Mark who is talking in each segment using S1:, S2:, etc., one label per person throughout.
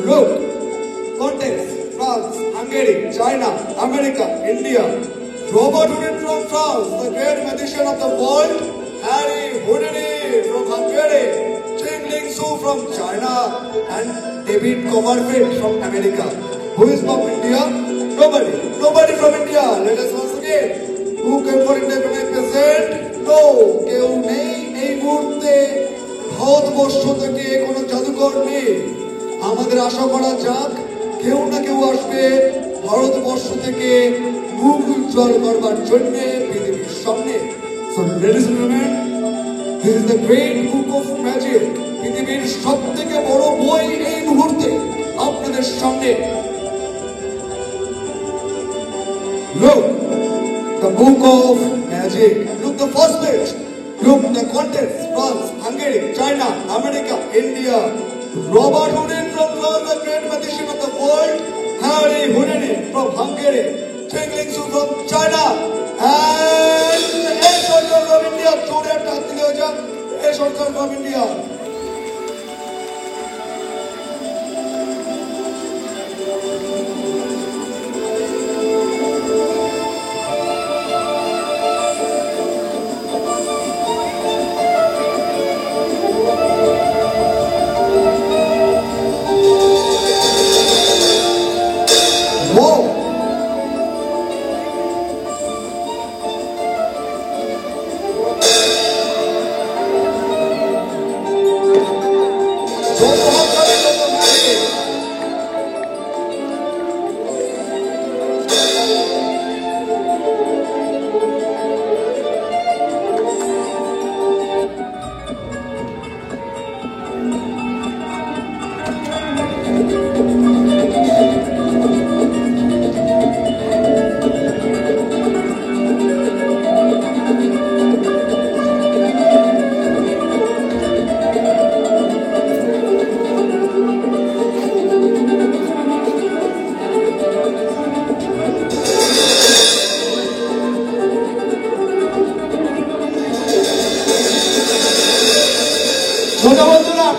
S1: Look, contest, France, Hungary, China, America, India. Robert Houdin from France, the great magician of the world. Harry Houdini from Hungary. Ching Ling Su from China. And David Copperfield from America. Who is from India? Nobody. Nobody from India. Let us once again. Who came for India to make present? No. কেউ নেই এই মুহূর্তে ভারতবর্ষ থেকে কোনো জাদুকর নেই। আমাদের আশা করা যাক কেউ না কেউ আসবে ভারতবর্ষ থেকে মুখ উজ্জ্বল করবার জন্য পৃথিবীর সামনে। So ladies and gentlemen, this is the great book of magic. পৃথিবীর সবথেকে বড় বই এই মুহূর্তে আপনাদের সামনে। Look, the book of magic. Look the first page. Look the contents: France, Hungary, China, America, India. Robert Houdin from France, the great magician of the world. Harry Houdini from Hungary. Ching Ling Su from China. And A. Sarkar from India. Student A. Sarkar from India.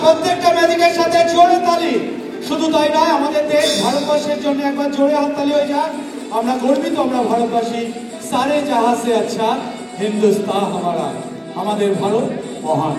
S2: প্রত্যেকটা ম্যাজিকের সাথে জোরে তালি। শুধু তাই নয়, আমাদের দেশ ভারতবর্ষের জন্য একবার জোরে হাততালি হয়ে যাক। আমরা গর্বিত, আমরা ভারতবাসী। সারে জাহাঁ সে আচ্ছা হিন্দুস্তান হামারা, আমাদের ভারত মহান।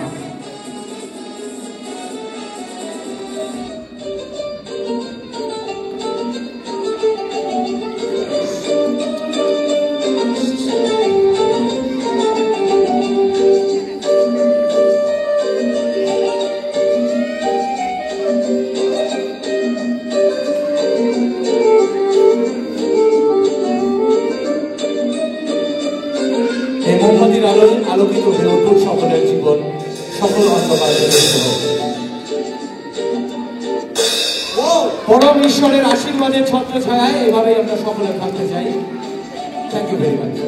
S2: আলোকিত হয়ে উঠুক সকলের জীবন, সকল অন্ধকার পরম ঈশ্বরের আশীর্বাদের ছত্র ছায়ায় এভাবেই আমরা সকলে থাকতে চাই। Thank you very much.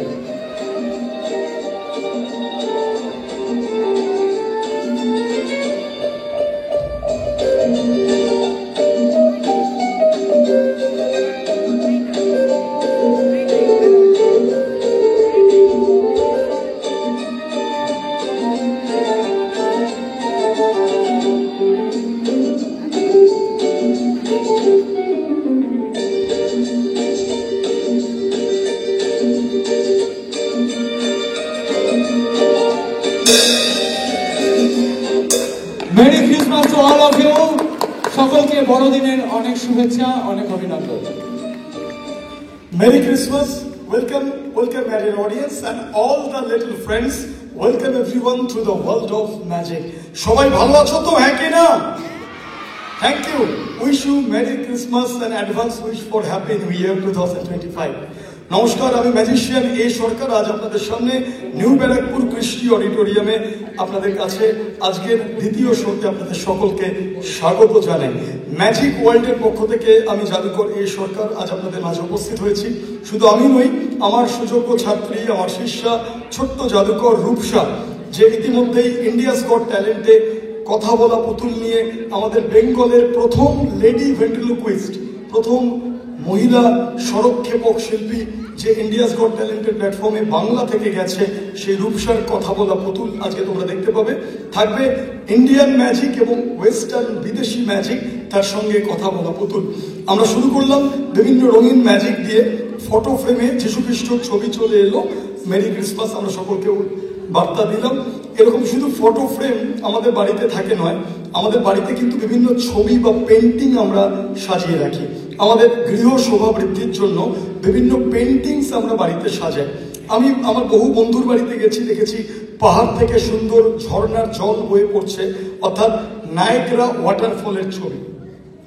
S2: Merry Christmas to all of you. সকলকে বড়দিনের অনেক শুভেচ্ছা, অনেক অভিনন্দন।
S3: Merry Christmas, welcome my dear audience and all the little friends. Welcome everyone to the world of magic. সবাই ভালো আছো তো? হ্যাঁ কি না? Thank you. Wish you Merry Christmas and advance wish for Happy New Year 2025. নমস্কার, আমি magician এ সরকার। আজ আপনাদের সামনে নিউ ব্যারাকপুর কৃষ্টি অডিটোরিয়ামে আপনাদের কাছে আজকের দ্বিতীয় শোতে আপনাদের সকলকে স্বাগত জানাই। ম্যাজিক ওয়ার্ল্ডের পক্ষ থেকে আমি জাদুকর এ সরকার আজ আপনাদের মাঝে উপস্থিত হয়েছি। শুধু আমি নই, আমার সুযোগ্য ছাত্রী, আমার শিষ্যা ছোট্ট জাদুকর রূপসা, যে ইতিমধ্যেই ইন্ডিয়াস গট ট্যালেন্টে কথা বলা পুতুল নিয়ে আমাদের বেঙ্গলের প্রথম লেডি ভেন্ট্রিলোকুইস্ট, প্রথম মহিলা সরক্ষেপক শিল্পী, যে ইন্ডিয়াস গট ট্যালেন্টের প্ল্যাটফর্মে বাংলা থেকে গেছে, সেই রূপসার কথা বলা পুতুল আজকে তোমরা দেখতে পাবে। থাকবে ইন্ডিয়ান ম্যাজিক এবং ওয়েস্টার্ন বিদেশি ম্যাজিক, তার সঙ্গে কথা বলা। পুতুল, আমরা শুরু করলাম বিভিন্ন রঙিন ম্যাজিক দিয়ে, ফটো ফ্রেমে যীশু খ্রিস্টর ছবি চলে এলো, মেরি ক্রিসমাস আমরা সকলকে বার্তা দিলাম। এরকম শুধু ফটো ফ্রেম আমাদের বাড়িতে থাকে নয়, আমাদের বাড়িতে কিন্তু বিভিন্ন ছবি বা পেন্টিং আমরা সাজিয়ে রাখি। আমাদের গৃহ শোভা বৃদ্ধির জন্য বিভিন্ন পেন্টিংস আমরা বাড়িতে সাজাই। আমি আমার বহু বন্ধুর বাড়িতে গেছি, দেখেছি পাহাড় থেকে সুন্দর ঝর্ণার জল বয়ে পড়ছে, অর্থাৎ নায়াগ্রা ওয়াটারফলের ছবি।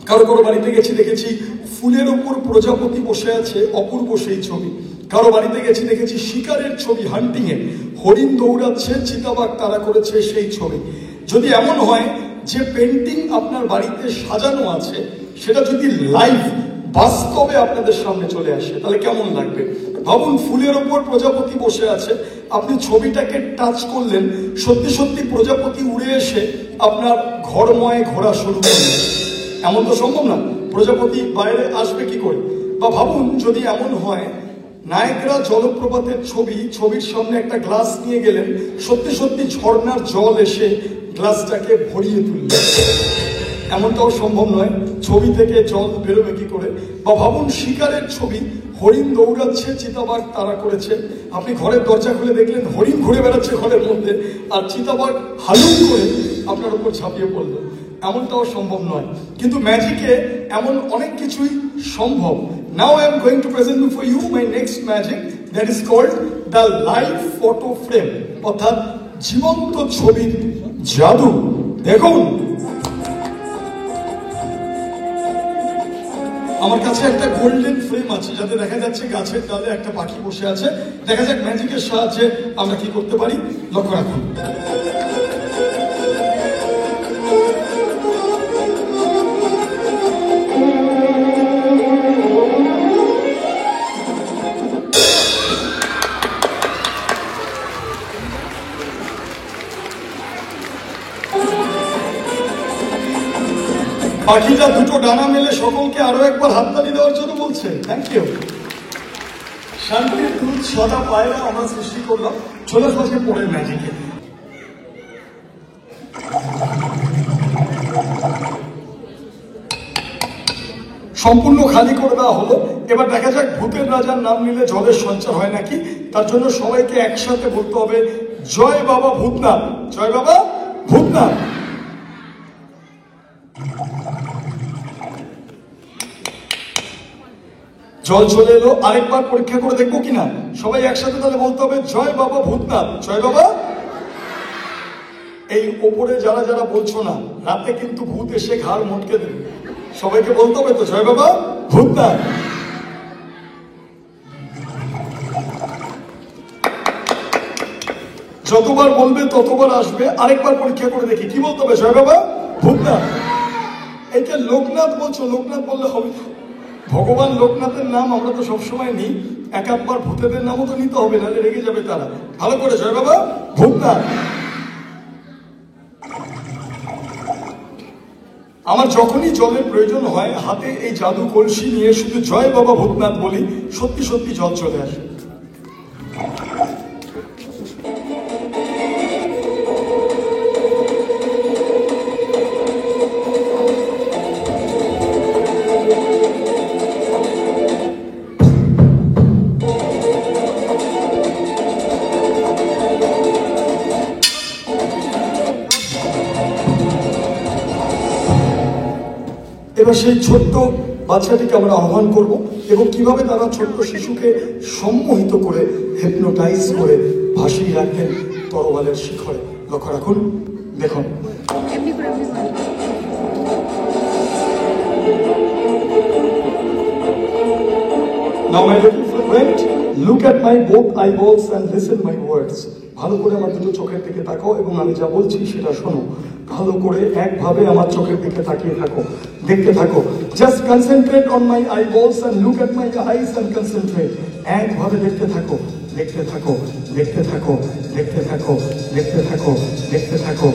S3: কারো কারো বাড়িতে গেছি, দেখেছি ফুলের ওপর প্রজাপতি বসে আছে, অপূর্ব সেই ছবি। কারো বাড়িতে গেছি, দেখেছি শিকারের ছবি, হান্টিং এ হরিণ দৌড়াচ্ছে, চিতাবাঘ তাড়া করেছে সেই ছবি। যদি এমন হয় যে পেন্টিং আপনার বাড়িতে সাজানো আছে সেটা যদি লাইভ বাস্তবে আপনাদের সামনে চলে আসে তাহলে কেমন লাগবে? ভাবুন, ফুলের ওপর প্রজাপতি বসে আছে, আপনি ছবিটাকে টাচ করলেন, সত্যি সত্যি প্রজাপতি উড়ে এসে আপনার ঘরময় ঘোরা শুরু করলেন। এমন তো সম্ভব না, প্রজাপতি বাইরে আসবে কি করে? বা ভাবুন যদি এমন হয় নায়াগ্রা জলপ্রপাতের ছবির সামনে একটা গ্লাস নিয়ে গেলেন, সত্যি সত্যি ঝর্ণার জল এসে গ্লাসটাকে ভরিয়ে তুললেন। এমনটাও সম্ভব নয়, ছবি থেকে জল বেরোবে কি করে? বা ভাবুন শিকারের ছবি, হরিণ দৌড়াচ্ছে, চিতাবাঘ তাড়া করেছে, আপনি ঘরের দরজা খুলে দেখলেন হরিণ ঘুরে বেড়াচ্ছে ঘরের মধ্যে, আর চিতাবাঘ হালুম করে আপনার উপর ঝাঁপিয়ে পড়লো। এমনটাও সম্ভব নয়, কিন্তু ম্যাজিকে এমন অনেক কিছুই সম্ভব। Now I am going to present for you my next magic that is called the live photo frame, অর্থাৎ জীবন্ত ছবির জাদু। দেখুন, আমার কাছে একটা গোল্ডেন ফ্রেম আছে যাতে দেখা যাচ্ছে গাছের ডালে একটা পাখি বসে আছে। দেখা যাক ম্যাজিকের সাহায্যে আমরা কি করতে পারি, লক্ষ্য রাখুন। পাখিটা দুটো ডানা মেলে সকলকে আরো একবার হাততালি দেওয়ার জন্য বলছে। Thank you. শান্তির দুধ সাদা পায়রা আমরা সৃষ্টি করলাম। চলে আসে পরের ম্যাজিকে। সম্পূর্ণ খালি করে দেওয়া হলো। এবার দেখা যাক ভূতের রাজার নাম নিলে জলের সঞ্চার হয় নাকি। তার জন্য সবাইকে একসাথে বলতে হবে জয় বাবা ভূতনাথ, জয় বাবা ভূতনাথ। জল চলে এলো, আরেকবার পরীক্ষা করে দেখবো কিনা। সবাই একসাথে তাহলে বলতে হবে জয় বাবা ভূতনাথ, জয় বাবা। এই ওপরে যারা যারা বলছো না, রাতে কিন্তু ভূত এসে ঘাড় মটকে দেবে। সবাইকে বলতে হবে তো জয় বাবা ভূতনাথ। যতবার বলবে ততবার আসবে। আরেকবার পরীক্ষা করে দেখি, কি বলতে হবে, জয় বাবা ভূতনাথ। এইটা লোকনাথ বলছো, লোকনাথ বললে হবে। ভগবান লোকনাথের নাম আমরা তো সবসময় নিই, এক একবার ভূতেদের নামও তো নিতে হবে, নাহলে রেগে যাবে তারা। ভালো করে জয় বাবা ভূতনাথ। আমার যখনই জলের প্রয়োজন হয় হাতে এই জাদু কলসি নিয়ে শুধু জয় বাবা ভূতনাথ বলি, সত্যি সত্যি জল চলে আসে। এবার সেই ছোট্ট বাচ্চাটিকে আমরা আহ্বান করব এবং কিভাবে তারা ছোট্ট শিশুকে সম্মোহিত করে হিপনোটাইজ করে ভাসিয়ে রাখবেন তরবালের শিখরে। লক্ষ্য রাখুন, দেখুন। Now my little friend, look at my both eyeballs and listen my words. ভালো করে আমার দুটো চোখের দিকে তাকাও এবং আমি যা বলছি সেটা শোনো। ভালো করে একভাবে আমার চোখের দিকে তাকিয়ে থাকো, দেখতে থাকো। Just concentrate on my eyeballs and look at my eyes and concentrate. একভাবে দেখতে থাকো, দেখতে থাকো, দেখতে থাকো, দেখতে থাকো, দেখতে থাকো, দেখতে থাকো।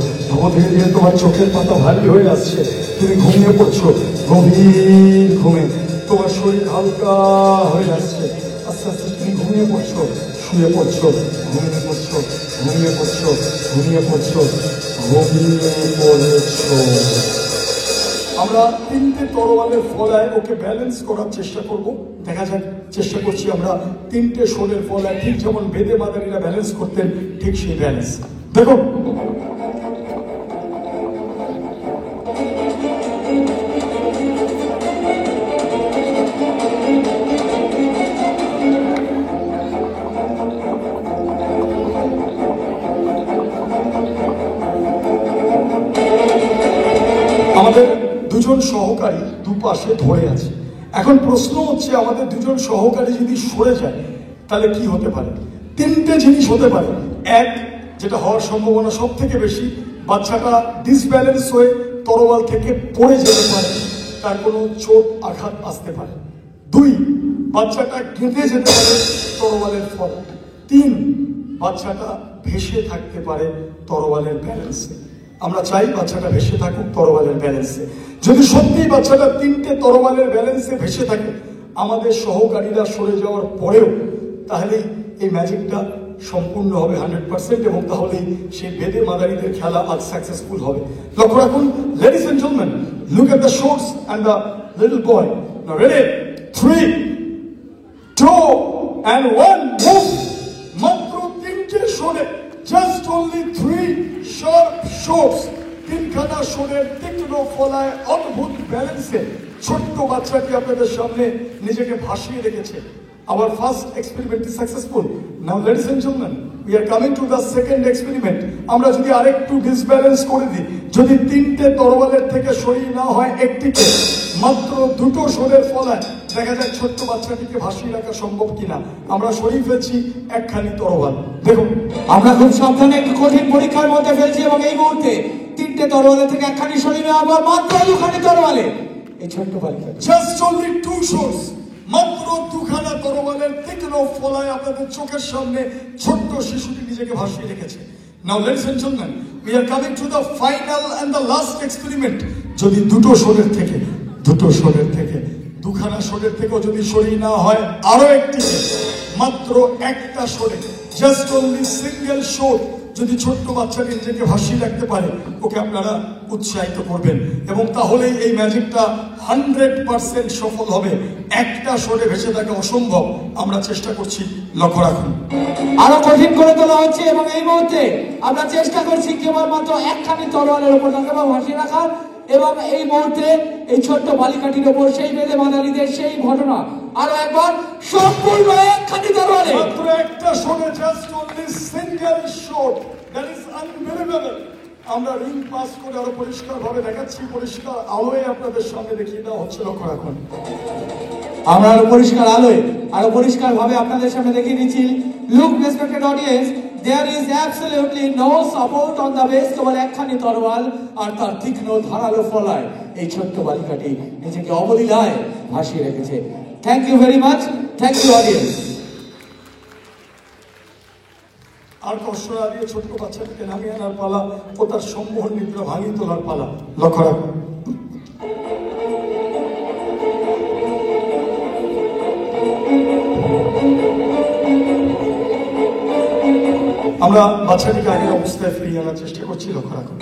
S3: ধীরে ধীরে তোমার চোখের পাতা ভারী হয়ে আসছে, তুমি ঘুমিয়ে পড়ছো গভীর ঘুমে। তোমার শরীর হালকা হয়ে আসছে, আস্তে আস্তে তুমি ঘুমিয়ে পড়ছো, শুয়ে পড়ছো, ঘুমিয়ে পড়ছো, ঘুমিয়ে পড়ছো, ঘুমিয়ে পড়ছো, ঘুমিয়ে পড়ছো। আমরা তিনটে তরোয়ালের ফলায় ওকে ব্যালেন্স করার চেষ্টা করব। দেখা যাক, চেষ্টা করছি আমরা তিনটে শোলের ফলায় ঠিক যেমন বেদে মাদারিরা ব্যালেন্স করতেন ঠিক সেই ব্যালেন্স। দেখুন, আমাদের দুজন সহকারী দুপাশে ধরে আছে। এখন প্রশ্ন হচ্ছে, আমাদের দুজন সহকারী যদি সরে যায় তাহলে কি হতে পারে? তিনটে জিনিস হতে পারে। এক, যেটা হওয়ার সম্ভাবনা সব থেকে বেশি, বাচ্চাটা ডিসব্যালেন্স হয়ে তরোয়াল থেকে পড়ে যেতে পারে, তার কোনো চোট আঘাত আসতে পারে। দুই, বাচ্চাটা কেঁদে যেতে পারে তরোয়ালের ফলে। তিন, বাচ্চাটা ভেসে থাকতে পারে তরোয়ালের ব্যালেন্সে। আমরা চাই বাচ্চাটা ভেসে থাকুক তরোয়ালের ব্যালেন্সে। যদি সত্যি বাচ্চাটা তিনটে তরোয়ালের ব্যালেন্সে ভেসে থাকে আমাদের সহকারীরা সরে যাওয়ার পরেও, তাহলে এই ম্যাজিকটা সম্পূর্ণ হবে 100%, এবং তাহলেই সেই বেদে মাদারিদের খেলা আজ সাকসেসফুল হবে। লক্ষ্য রাখুন, ladies and gentleman, look at the shorts and the little boy. Now ready, 3, 2 and 1, move. মাত্র তিনটে শোনে, জাস্ট অনলি 3 শার্প শোটস। তিনখানা শোনের তীক্ষ্ণ ফলায় অদ্ভুত ব্যালেন্সে ছোট্ট বাচ্চাটি আপনাদের সামনে নিজেকে ভাসিয়ে রেখেছে। Our first experiment is successful. Now, ladies and gentlemen, we are coming to the second experiment. আমরা যদি আরেকটু ডিসব্যালেন্স করে দিই, যদি তিনটে তরোয়ালের থেকে সরিয়ে না হয় একটিকে, মাত্র দুটো শোলের ফলায়, দেখা যাক ছোট্ট বাচ্চাটিকে ভাসিয়ে রাখা সম্ভব কিনা। আমরা সরিয়ে ফেলছি একখানি তরোয়াল। দেখুন,
S2: আমরা খুব সাবধানে একটু কঠিন পরীক্ষার মধ্যে ফেলছি, এবং এই মুহূর্তে তিনটে তরোয়ালের থেকে একখানি সরিয়ে নেওয়ার পর মাত্র দুখানি তরোয়ালে এই ছোট্ট বালিকা,
S3: জাস্ট অনলি 2 শোটস, মাত্র দুখানা তরোয়ালের তীক্ষ্ণ ফলায় আপনাদের চোখের সামনে ছোট্ট শিশুটি নিজেকে ভাসিয়ে রেখেছে। Now, ladies and gentlemen, we are coming to the final and the last experiment. যদি দুটো শোলের থেকে দুখানা শোলের থেকেও যদি সরিয়ে না হয় আরো একটিকে, মাত্র একটা শোলে, জাস্ট অনলি সিঙ্গেল শোট, যদি ছোট্ট বাচ্চাকে নিজেকে ভাসিয়ে রাখতে পারে, ওকে আপনারা উৎসাহিত করবেন, এবং তাহলেই এই ম্যাজিকটা 100% সফল হবে। একটা শোরে ভেসে থাকা অসম্ভব, আমরা চেষ্টা করছি। লক্ষ্য রাখুন,
S2: আরো কঠিন করে তোলা হচ্ছে, এবং এই মুহূর্তে আমরা চেষ্টা করছি কেবলমাত্র একখানি তরোয়ালের উপর তাকে ভাসিয়ে রাখার, এবং এই মুহূর্তে এই ছোট্ট বালিকাটির উপর সেই বেদে মাদারিদের সেই ঘটনা আরো একবার সম্পূর্ণ একখানি তরোয়ালে,
S3: মাত্র একটা Shorey, just only single shot, that is unbelievable. আমরা রিং পাস করে আরো পরিষ্কার ভাবে দেখাচ্ছি, পরিষ্কার আলোয় আপনাদের সামনে দেখিয়ে দেওয়া হচ্ছে। লক্ষ্য রাখুন,
S2: আমরা আরো পরিষ্কার আলোয় আরো পরিষ্কার ভাবে আপনাদের সামনে দেখিয়ে দিচ্ছি। Look respected audience, there is absolutely no support on the base, কেবল একখানি তরোয়াল আর তার তীক্ষ্ণ ধারালো ফলায় এই ছোট্ট বালিকাটি নিজেকে অবলীলায় ভাসিয়ে রেখেছে। Thank you very much, thank you audience.
S3: আর কষ্ট না দিয়ে ছোট্ট বাচ্চাটিকে নামিয়ে আনার পালা ও তার সম্মোহন নিদ্রা ভাঙিয়ে তোলার পালা। লক্ষ্য রাখুন, আমরা বাচ্চাটিকে আগের অবস্থায় ফিরিয়ে আনার চেষ্টা করছি। লক্ষ্য রাখুন,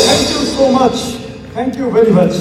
S3: thank you so much, thank you very much.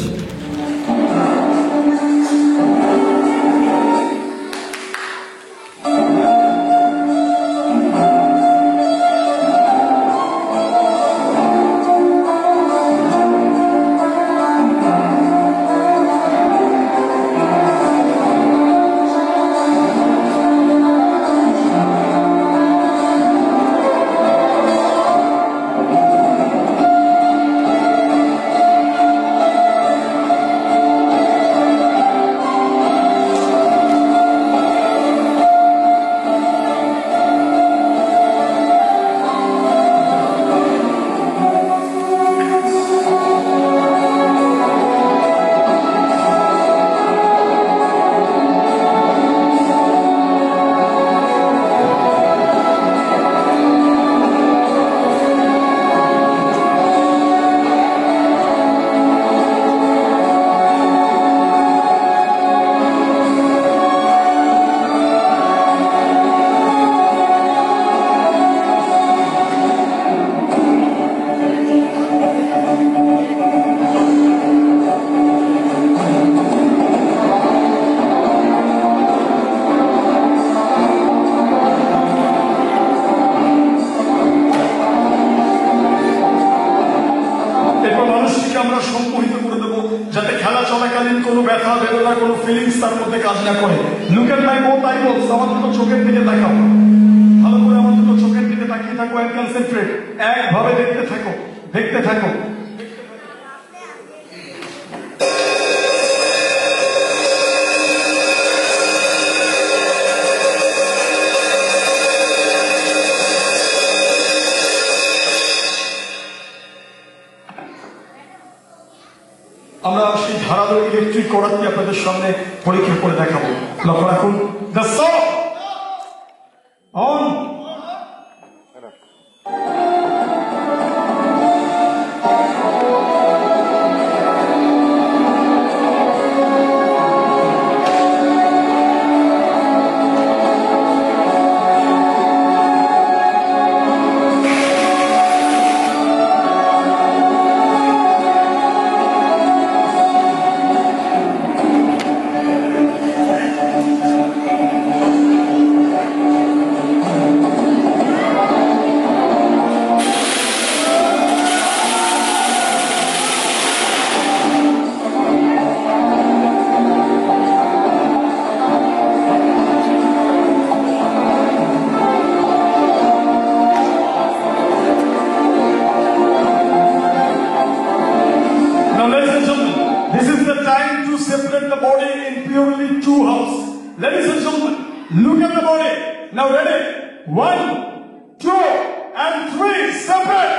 S3: আমরা সম্মোহিত করে দেবো, যাতে খেলা চলাকালীন কোনো ব্যথা বেদনা কোনো ফিলিংস তার মধ্যে কাজ না করে। লুক এট মাই বোথ আইবলস, আমার দুটো চোখের দিকে তাকাও, ভালো করে আমার দুটো চোখের দিকে তাকিয়ে থাকো এন্ড কনসেন্ট্রেট, একভাবে দেখতে থাকো, দেখতে থাকো। আমরা সেই ধারালো ইলেকট্রিক করাতটি আপনাদের সামনে পরীক্ষা করে দেখাবো। লক্ষ্য রাখুন, the song on. Separate the body in purely two halves. Ladies and gentlemen, look at the body. Now ready? 1, 2, and 3. Separate.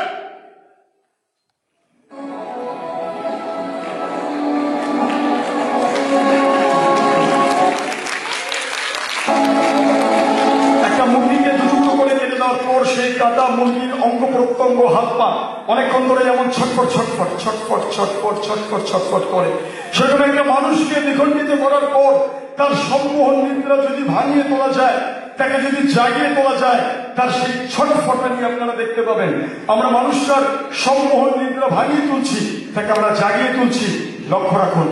S3: একটা মুরগিকে দুটুকরো করে কেটে দেওয়ার পর সেই কাটা মুরগির অঙ্গ প্রত্যঙ্গ হাত পা অনেকক্ষণ ধরে যেমন ছটফট ছটফট ছটফট ছটফট ছটফট ছটফট করে, সেখানে একটা মানুষকে দ্বিখণ্ডিত করার পর তার সম্মোহন নিদ্রা যদি ভাঙিয়ে তোলা যায়, তাকে যদি জাগিয়ে তোলা যায়, তার সেই ছটফটানি আপনারা দেখতে পাবেন। আমরা মানুষটার সম্মোহন নিদ্রা ভাঙিয়ে তুলছি, তাকে আমরা জাগিয়ে তুলছি। লক্ষ্য রাখুন।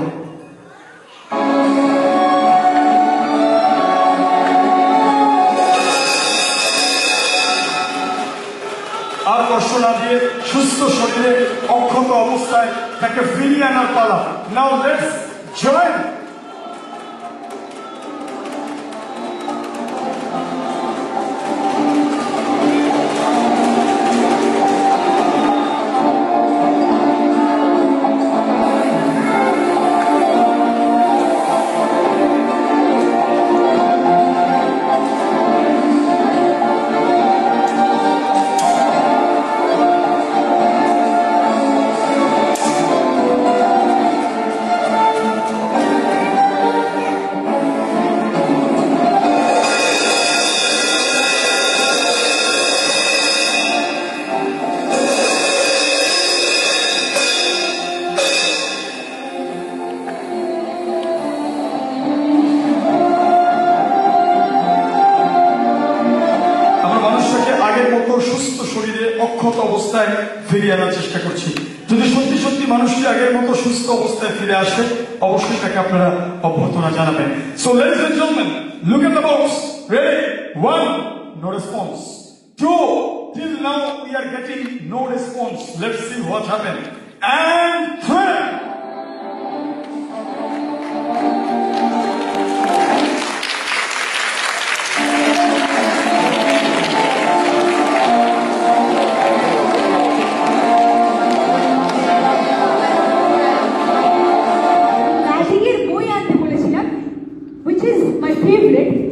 S3: আর কষ্ট না দিয়ে সুস্থ শরীরে অক্ষত অবস্থায় তাকে ফিরিয়ে আনার পালা। Now let's join. সুস্থ শরীরে অক্ষত অবস্থায় ফিরিয়ে আনার চেষ্টা করছি। যদি সত্যি সত্যি মানুষটি আগের মতো সুস্থ অবস্থায় ফিরে আসে, অবশ্যই তাকে আপনারা অভ্যর্থনা জানাবেন। So ladies and gentleman, look at the box. Ready? 1, no response. 2, till now we are getting no response. Let's see what happened. And 3.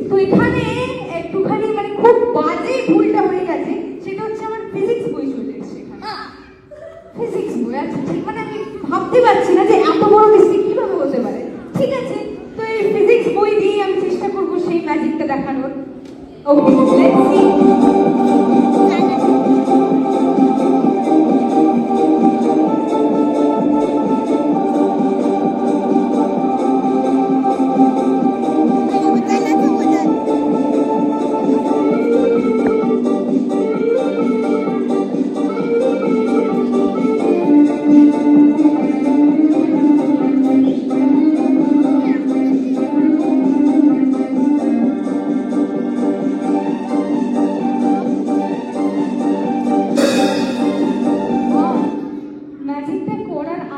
S4: তো এখানে একটুখানি মানে খুব বাজে ভুলটা হয়ে গেছে, সেটা হচ্ছে আমার ফিজিক্স বই চলে এসেছে। ফিজিক্স বই, আচ্ছা ঠিক, মানে আমি ভাবতে পারছি না যে এত বড় মিস্টেক কিভাবে হতে পারে। ঠিক আছে, তো এই ফিজিক্স বই দিয়ে আমি চেষ্টা করবো সেই ম্যাজিকটা দেখানোর। ওকে, লেটস সি।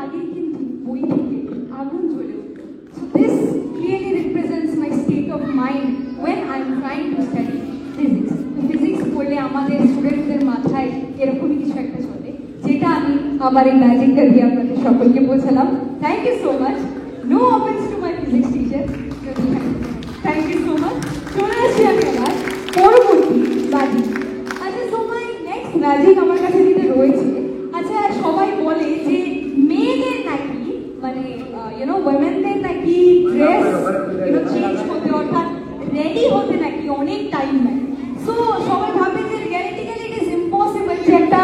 S4: আগে কিন্তু বই থেকে আগুন জ্বলে উঠত। So this clearly represents my state of mind when I'm trying to study physics. তো physics পড়লে আমাদের স্টুডেন্টদের মাথায় এরকমই কিছু একটা চলে, যেটা আমি আমার এই ম্যাজিকটা দিয়ে আপনাদের সকলকে বোঝালাম। Thank you so much. No offense to my physics teacher, thank you so much. চলে আসছি আমি আবার পরবর্তী ম্যাজিক। আচ্ছা, সো মাই নেক্সট ম্যাজিক আমার কাছে যেটা রয়েছে, আচ্ছা সবাই বলে যে মেয়েদের নাকি মানে ওয়েমেনদের নাকি ড্রেস চেঞ্জ হতে অর্থাৎ রেডি হতে নাকি অনেক টাইম লাগে। সো সবাই ভাবে যে রিয়ালিটিক্যালি ইট ইজ ইম্পসিবল যে একটা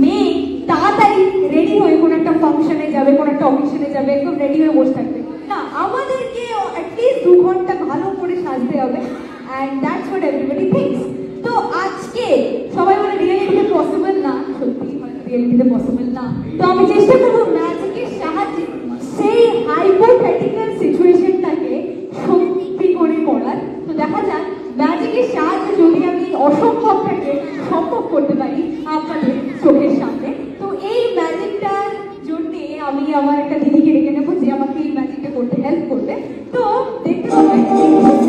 S4: মেয়ে তাড়াতাড়ি রেডি হয়ে কোনো একটা ফাংশনে যাবে, কোনো একটা অকেশনে যাবে, একদম রেডি হয়ে বসে থাকবে না, আমাদেরকে অ্যাটলিস্ট 2 ঘন্টা ভালো করে সাজতে হবে। And that's what everybody thinks. তো আজকে সবাই বলে রিয়েলিটিতে পসিবল না, সত্যি রিয়েলিটিতে পসিবল না। তো আমি চেষ্টা করবো ম্যাজিকের সাহায্যে সেই হাইপোথেটিক্যাল সিচুয়েশনটাকে সত্যি করে করার। তো দেখা যাক ম্যাজিকের সাহায্যে যদি আমি অসম্ভবটাকে সম্ভব করতে পারি আপনাদের চোখের সামনে। তো এই ম্যাজিকটার জন্য আমি আমার একটা দিদিকে ডেকে নেবো যে আমাকে এই ম্যাজিকটা করতে হেল্প করবে। তো দেখতে পাবেন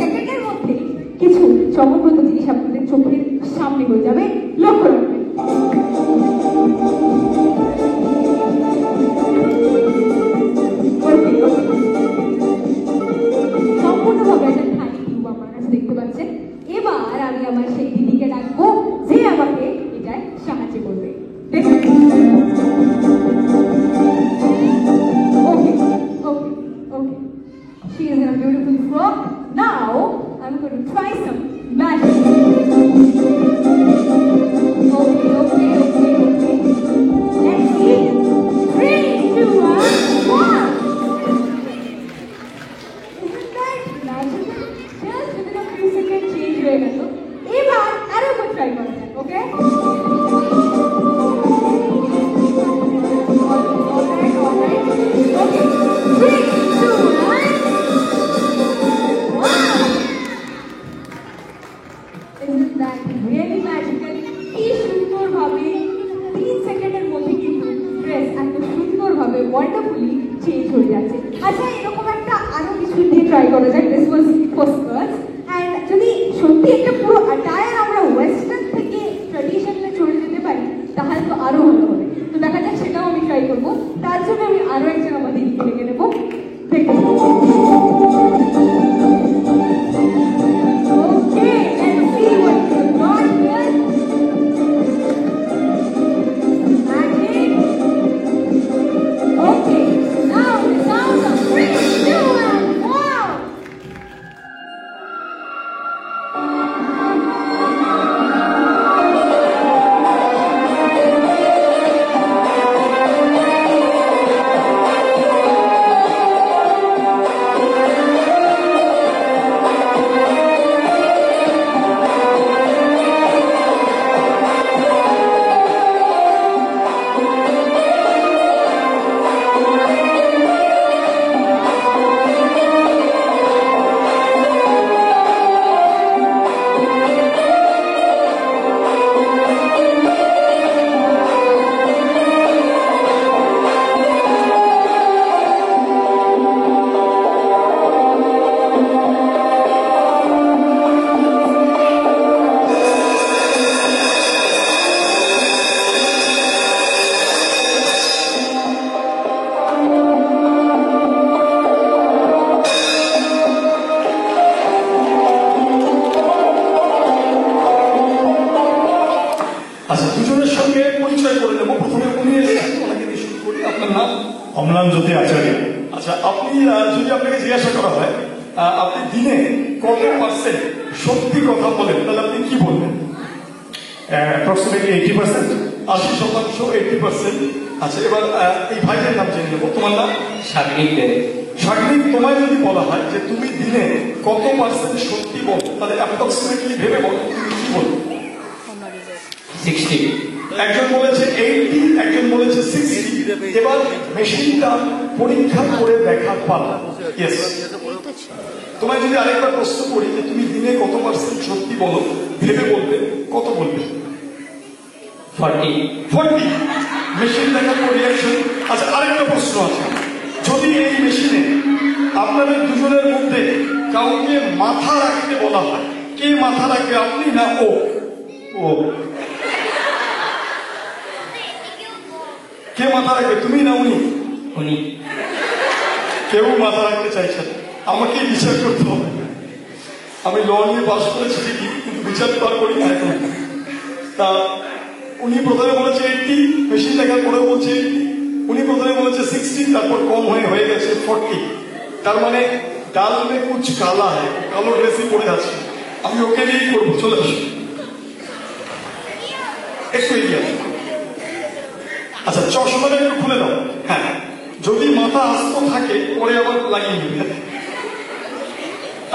S4: সেকেন্ডের মধ্যে কিছু চমকপ্রদ জিনিস আপনাদের চোখের সামনে হয়ে যাবে, লক্ষ্য রাখবেন। সম্পূর্ণভাবে একটা খালি টিউব আমার কাছে দেখতে পাচ্ছেন। এবার আমি আমার সেই দিদিকে ডাকবো যে আমাকে এটায় সাহায্য করবে। Okay. She is in a beautiful frock. Now I'm going to try some magic. Okay. Let's see. 3, 2, 1. Isn't that magical? Just within a few seconds change হয়ে গেল। এবার আরো একবার ট্রাই করা যাক, ওকে? Alright. Okay. 3, 2, 1. Wow! Isn't that really magical? কি সুন্দরভাবে 3 সেকেন্ডের মধ্যে কিন্তু ড্রেস এত সুন্দরভাবে ওয়ান্ডারফুলি চেঞ্জ হয়ে যাচ্ছে। আচ্ছা, এরকম একটা আরো কিছু দিয়ে ট্রাই করা যায়। This was for skirts. And যদি সত্যি একটা পুরো অ্যাটায়ার আমরা ওয়েস্টার্ন থেকে ট্র্যাডিশনালে চলে যেতে পারি তাহলে তো আরো ভালো হবে। তো দেখা যাক সেটাও আমি ট্রাই করবো। তার জন্য আমি আরো একজন আমার দিদিকে ডেকে নেবো। Okay, let's see what we got here. Magic. Okay, now the sound of 3, 2, and 1.
S3: আচ্ছা, দুজনের সঙ্গে পরিচয় করে দেবো। প্রথমে উনি এসেছেন, ওনাকে দিয়ে শুরু করি। আপনার নাম?
S5: অম্লান জ্যোতি আচার্য।
S3: আচ্ছা, আপনি যদি আপনাকে জিজ্ঞাসা করা হয় আপনি দিনে কত পার্সেন্ট সত্যি কথা বলেন, তাহলে আপনি কি বলবেন?
S5: অ্যাপ্রক্সিমেটলি 80%।
S3: 80%, 80%। আচ্ছা, এবার এই ভাইয়ের নাম জেনে নেবো। তোমার নাম?
S6: সাগরিক দে।
S3: সাগরিক, তোমায় যদি বলা হয় যে তুমি দিনে কত পার্সেন্ট সত্যি বলো, তাহলে অ্যাপ্রক্সিমেটলি ভেবে বলো তুমি কি বলবে?
S6: 60।
S3: একজন বলেছে 80, একজন বলেছে 60। এবার মেশিনটা পরীক্ষা করে দেখার পালা। ইয়েস, তোমায় যদি আরেকবার প্রশ্ন করি যে তুমি দিনে কত পার্সেন্ট সত্যি বলো, ভেবে বলবে, কত বলবে?
S6: 40।
S3: 40। মেশিন দেখার রিয়াকশন আচ্ছা, আরেকটা প্রশ্ন আছে, যদি এই মেশিনে আপনাদের দুজনের মধ্যে কাউকে মাথা রাখতে বলা হয়, কে মাথা রাখবে, আপনি না ও? ও কে মাথা রাখবে, তুমি না উনি?
S6: উনি।
S3: কেউ মাথা রাখতে চাইছে না, আমাকে বিচার করতে হবে। আমি ল নিয়ে পাশ করেছি ঠিকই, কিন্তু বিচার পার করি না এখন। তা উনি প্রথমে বলেছে 80, মেশিন দেখার পরে বলছে 80, উনি প্রথমে বলেছে 60, তারপর কম হয়ে গেছে 40। তার মানে ডাল মে কুচ কালা হয়, কালো ড্রেসই পরে আছে। আমি ওকে নিয়েই করবো, চলে আসি একটু এগিয়ে আসি। আচ্ছা, চশমাটা একটু খুলে দাও। হ্যাঁ, যদি মাথা আস্ত থাকে পরে আবার লাগিয়ে দিবে।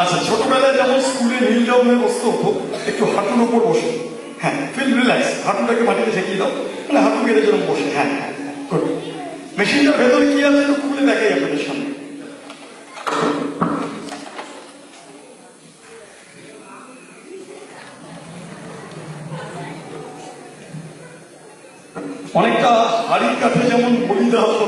S3: আচ্ছা, ছোটবেলায় যেমন স্কুলে নীল জমে বসতে হতো, একটু হাঁটুর উপর বসে। হ্যাঁ, ফিল রিল্যাক্স, হাঁটুটাকে মাটিতে ঠেকিয়ে দাও, মানে হাঁটু কেটে যেরকম বসে। হ্যাঁ, গুড। মেশিনটার ভেতরে কি আছে একটু খুলে দেখাই আপনাদের সামনে। অনেকটা হাড়ির কাঠে যেমন বলি দেওয়া হতো,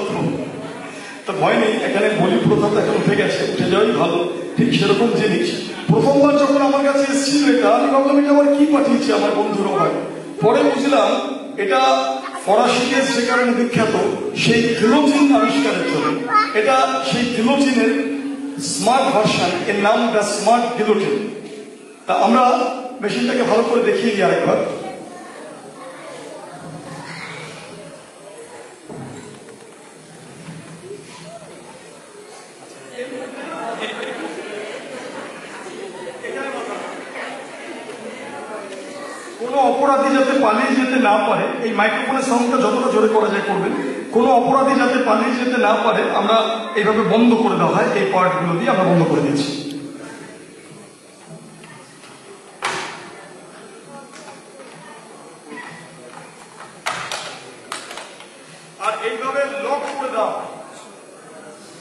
S3: তো ভয় নেই, এখানে বলি প্রথা তো এখন উঠে গেছে, উঠে যাওয়াই ভালো। ঠিক সেরকম জিনিস প্রথমবার যখন আমার কাছে এসেছিল এটা, আমি ভাবলাম এটা আবার কি পাঠিয়েছে আমার বন্ধুরা হয়। পরে বুঝলাম এটা ফরাসি দেশ যে কারণে বিখ্যাত, সেই গিলোটিন আবিষ্কারের জন্য। এটা সেই গিলোটিনের স্মার্ট ভার্সন, এর নাম দ্য স্মার্ট গিলোটিন। তা আমরা মেশিনটাকে ভালো করে দেখিয়ে দিই আরেকবার। কোনো অপরাধী যাতে পালিয়ে যেতে না পারে, এই মাইক্রোফোনের সাউন্ডটা যতটা জোরে করা যায় করবেন, কোনো অপরাধী যাতে পালিয়ে যেতে না পারে আমরা এইভাবে বন্ধ করে দেওয়া হয়, এই পার্টগুলো দিয়ে আমরা বন্ধ করে দিচ্ছি। আর এইভাবে লক করে দেওয়া হয়,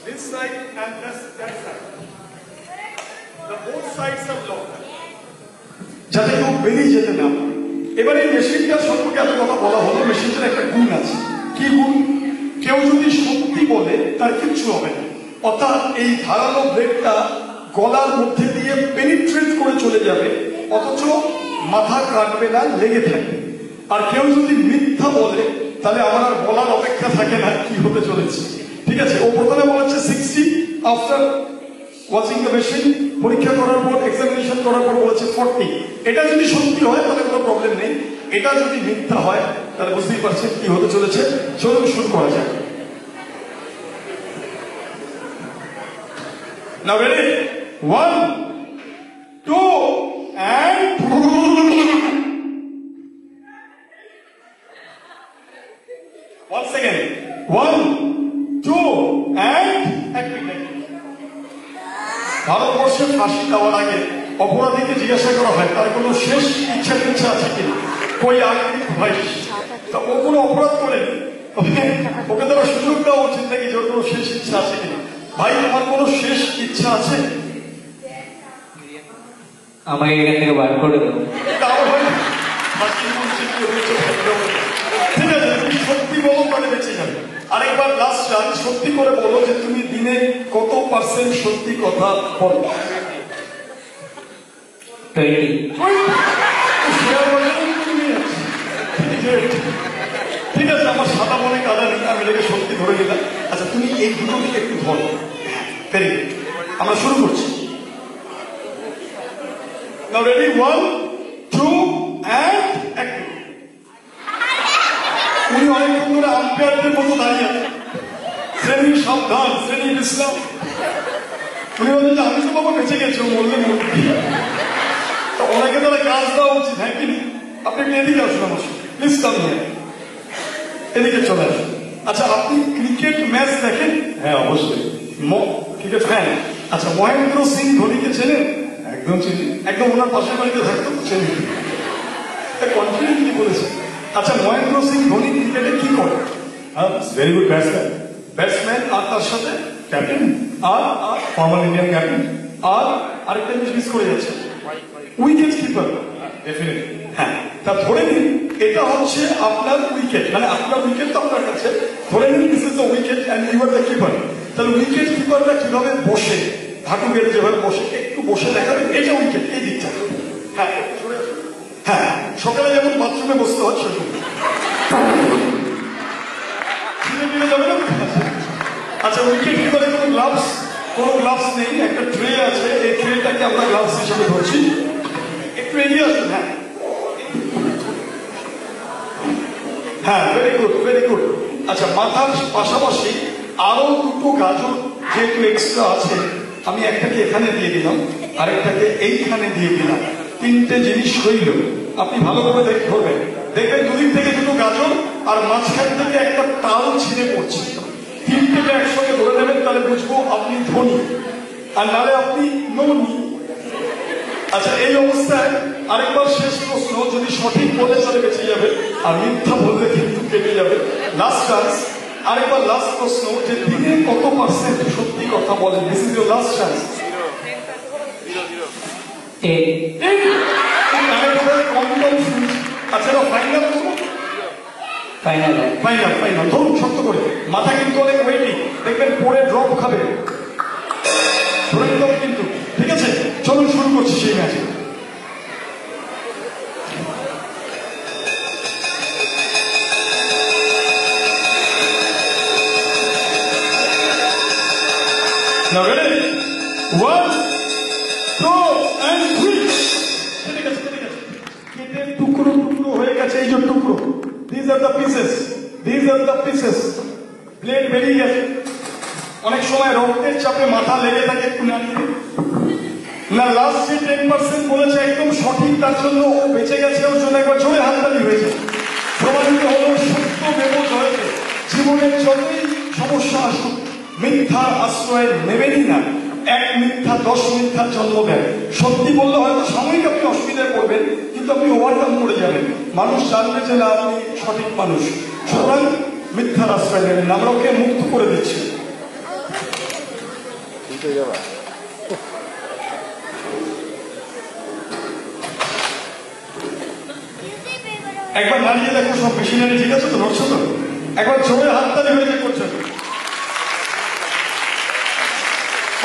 S3: this side and that side, the both sides are locked, যাতে কেউ বেরিয়ে যেতে না পারে। এবার এই মেশিনটার সম্পর্কে এত কথা বলা হলো, মেশিনটার একটা গুণ আছে। কি গুণ? কেউ যদি সত্যি বলে তার কিচ্ছু হবে না, অর্থাৎ এই ধারালো ব্লেডটা গলার মধ্যে দিয়ে পেনিট্রেট করে চলে যাবে, অথচ মাথা কাটবে না, লেগে থাকবে। আর কেউ যদি মিথ্যা বলে তাহলে আমার আর বলার অপেক্ষা থাকে না কি হতে চলেছে। ঠিক আছে, ও প্রথমে বলেছে 60, আফটার ওয়াচিং দ্য মেশিন, পরীক্ষা করার পর, এক্সামিনেশন করার পর বলেছে 40। এটা যদি সত্যি হয় তাহলে কোনো প্রবলেম নেই, এটা যদি মিথ্যা হয় তাহলে বুঝতেই পারছেন কি হতে চলেছে। চলুন শুরু করা যাক। Now ready? 1, 2, and once again. 1, 2, and activate. ভারতবর্ষে ফাঁসি দেওয়ার আগে অপরাধীকে জিজ্ঞাসা করা হয় তার কোনো শেষ ইচ্ছা আছে কিনা, কই আগে ভাই। তা ও কোনো অপরাধ করেনি, ওকে তারা সুযোগ দেওয়া উচিত নাকি যে ওর কোনো শেষ ইচ্ছা আছে কিনা। ভাই, আমার কোনো শেষ ইচ্ছা আছে?
S6: আমাকে এখান থেকে বার করে দেবো।
S3: ঠিক আছে, তুমি সত্যি বলো তাহলে বেঁচে যাবে। আরেকবার লাস্ট চান্স, সত্যি করে বলো যে তুমি দিনে কত % সত্যি কথা বলো।
S6: 20।
S3: ঠিক আছে, আমার সাদা মনে কাদা নেই, আমি এটাকে সত্যি ধরে নিলাম। আচ্ছা, তুমি এই দুটো দিকে একটু ধরো। ভেরি গুড, আমরা শুরু করছি। Now ready? 1, 2, and action. উনি অনেকক্ষণ ধরে আম্পায়ারদের মতো দাঁড়িয়ে আছে, শ্রেণী সাবধান, শ্রেণী বিশ্রাম। উনি বলছেন যে আমি তো বাবা বেঁচে গেছি, বললেন ওনাকে তারা কাজ দেওয়া উচিত, হ্যাঁ কি? আপনি একটু এদিকে আসুন আমার সাথে, প্লিজ কাম হিয়ার, এদিকে চলে আসুন। আচ্ছা, আপনি ক্রিকেট ম্যাচ দেখেন?
S5: হ্যাঁ, অবশ্যই।
S3: Cricket fan? আচ্ছা, মহেন্দ্র সিং ধোনিকে চেনেন?
S5: একদম চিনি।
S3: একদম ওনার পাশের বাড়িতে থাকতো, চেনেন? কনফিডেন্টলি বলেছে। আচ্ছা, মহেন্দ্র সিং ধোনি ক্রিকেটে কি করে?
S5: Very good batsman.
S3: ব্যাটসম্যান, আর তার সাথে
S5: ক্যাপ্টেন,
S3: আর
S5: ফর্মাল ইন্ডিয়ান ক্যাপ্টেন।
S3: আর আরেকটা জিনিস মিস করে যাচ্ছে, উইকেট কিপার।
S5: ডেফিনেটলি।
S3: হ্যাঁ, তা ধরে নিন এটা হচ্ছে আপনার উইকেট, মানে আপনার উইকেট তো আপনার কাছে, ধরে নিন this is the wicket and you are the keeper. তাহলে উইকেট কিপাররা কিভাবে বসে, হাঁটু গেড়ে যেভাবে বসে, একটু বসে দেখাবেন এটা উইকেট, এই দিকটা। হ্যাঁ হ্যাঁ, সকালে যেমন বাথরুমে বসতে হচ্ছে যাবে না। আচ্ছা, উইকেট কিপারে কোনো গ্লাভস নেই, একটা ট্রে আছে, এই ট্রেটাকে আমরা গ্লাভস হিসেবে ধরছি। একটু এগিয়ে আসুন। হ্যাঁ হ্যাঁ, ভেরি গুড ভেরি গুড। আচ্ছা, মাথার পাশাপাশি আরো দুটো গাজর যেহেতু এক্সট্রা আছে, আমি একটাকে এখানে দিয়ে দিলাম, আরেকটাকে এইখানে দিয়ে দিলাম, তিনটে জিনিস হইল। আপনি ভালোভাবে ধরবেন, দেখবেন দুদিক থেকে দুটো গাজর আর মাঝখান থেকে একটা তাল ছিঁড়ে পড়ছে। তিনটেকে একসঙ্গে ধরে নেবেন, তাহলে বুঝবো আপনি ধনী, আর নাহলে আপনি ননি। আচ্ছা, এই অবস্থায় আরেকবার শেষ প্রশ্ন, যদি সঠিক বলে তাহলে বেঁচে যাবে, আর মিথ্যা বললে কিন্তু কেটে যাবে। লাস্ট চান্স, আরেকবার লাস্ট প্রশ্ন, যে দিনে কত পার্সেন্ট সত্যি কথা বলেন? This is your last chance. আচ্ছা, ফাইনাল
S6: ফাইনাল
S3: ফাইনাল ফাইনাল ধরুন শক্ত করে, মাথা কিন্তু অনেক ওয়েটিং, দেখবেন পরে ড্রপ খাবে, ধরে নিলাম কিন্তু। ঠিক আছে, চলুন শুরু করছি সেই ম্যাচ। Now ready? 1, 2 and 3. ঠিক আছে ঠিক আছে, কেটে টুকরো টুকরো হয়ে গেছে, এই যে টুকরো, these are the pieces, these are the pieces. Blade বেরিয়ে গেছে, অনেক সময় রক্তের চাপে মাথা লেগে থাকে, একটু নাড়িয়ে না। লাস্ট যে 10% বলেছে একদম সঠিক, তার জন্য ও বেঁচে গেছে, ওর জন্য একবার জোরে হাততালি হয়েছে। প্রমাণিত হলো সত্য বেবোধ হয়েছে। জীবনের যতই সমস্যা আসুক, মিথ্যার আশ্রয় নেবেনই না। এক মিথ্যা 10 মিথ্যার জন্ম দেয়। সত্যি বললে হয়তো সাময়িক আপনি অসুবিধায় পড়বেন, কিন্তু আপনি ওভারকাম করে যাবেন। মানুষ জানবে যে না, আপনি সঠিক মানুষ। সুতরাং মিথ্যার আশ্রয় নেবেন না, আমরা ওকে মুক্ত করে দিচ্ছি। একবার দাঁড়িয়ে দেখো সব মেশিনারি ঠিক আছে তো, নড়ছো তো? একবার জোরে হাততালি হয়ে করছেন।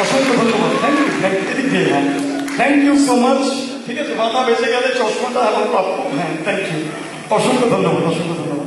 S3: অসংখ্য ধন্যবাদ, থ্যাংক ইউ এদিক দিয়ে। হ্যাঁ, থ্যাংক ইউ সো মাচ। ঠিক আছে, মাথা বেঁচে গেলে চশমাটা আমার প্রাপ্য। হ্যাঁ, থ্যাংক ইউ, অসংখ্য ধন্যবাদ, অসংখ্য ধন্যবাদ।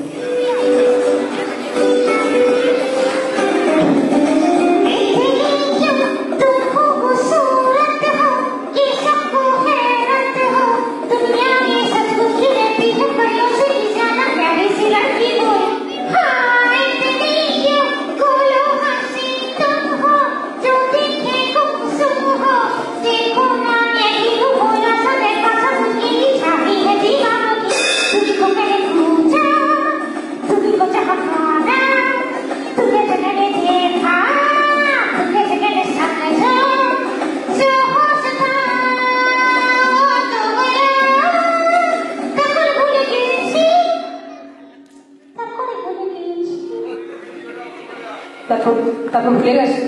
S4: তারপর ভুলে গেছে।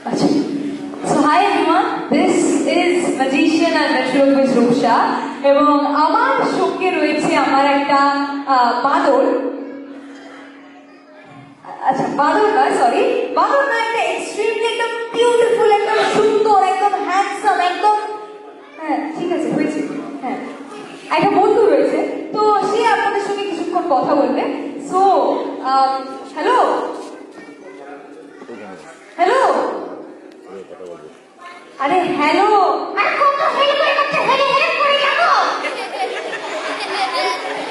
S4: আচ্ছা, so hi everyone, this is magician and ventriloquist Rupsa, এবং আমার সঙ্গে রয়েছে আমার একটা বাদর। আচ্ছা, বাদর নয়, সরি, বাদর নয়, একটা এক্সট্রিমলি একদম বিউটিফুল, একদম সুন্দর, একদম হ্যান্ডসাম, একদম, হ্যাঁ ঠিক আছে হয়েছে, হ্যাঁ, একটা বন্ধু রয়েছে। তো সে আপনাদের সঙ্গে কিছুক্ষণ কথা বলবে। সো হ্যালো হ্যালো, আরে হ্যালো, আরে কত হেল করে করতে হেল হেল করে যাবো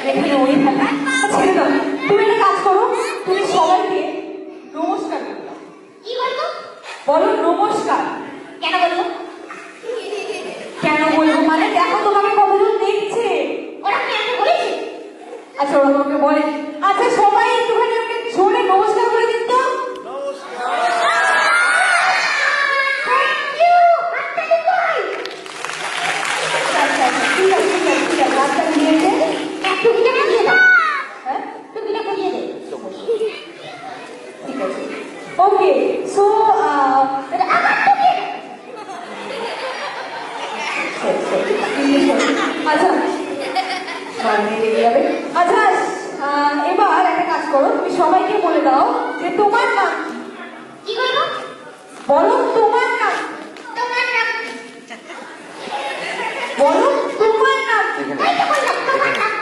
S4: এখানে ওই থাকা। ছেড়ে দাও, তুমি একটা কাজ করো, তুমি সবাইকে নমস্কার বলো। কি বলবো? বলো নমস্কার। কেন বলবো? কেন বলবো মানে দেখো তোমাকে কতজন দেখছে, ওরা কি আমাকে বলেছে? আচ্ছা, ওরা তোমাকে বলে। আচ্ছা, সবাই একটুখানি ওকে জোরে নমস্কার করে দিন তো। ওকে, সো নিয়ে লেগে যাবে। আচ্ছা এবার একটা কাজ করো, তুমি সবাইকে বলে দাও যে তোমার নাম কি বলো, বলো তোমার নাম, তোমার নাম বলো, তোমার নাম এই তো বললাম তোমার নাম।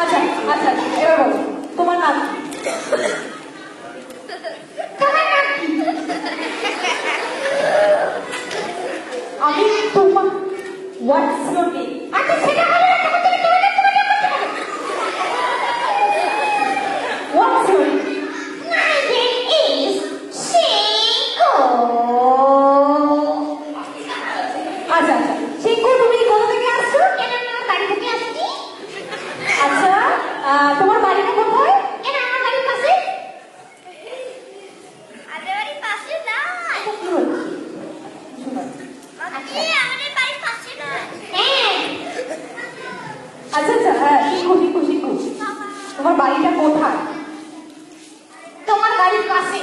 S4: আচ্ছা আচ্ছা এবার বলো তোমার নাম কি? তোমার নাম কি? আমি তোমার হোয়াটস ইওর নেম? আচ্ছা সেটা বলো না, তখন তুমি তোমার নাম তোমার নাম বলতে পারো। What's your name? My name is Shikoh. আচ্ছা আচ্ছা শিকো, তুমি কোথা থেকে আসছো? কেন আমি আমার বাড়ি থেকে আসছি। আচ্ছা তোমার বাড়িটা কোথায়? কেন আমার বাড়ির পাশে। আমাদের বাড়ির পাশে না। কি বলছো? আমাদের বাড়ির পাশে না। আচ্ছা আচ্ছা শিখো শিখো শিখো, তোমার বাড়িটা কোথায়? তোমার বাড়ির পাশে।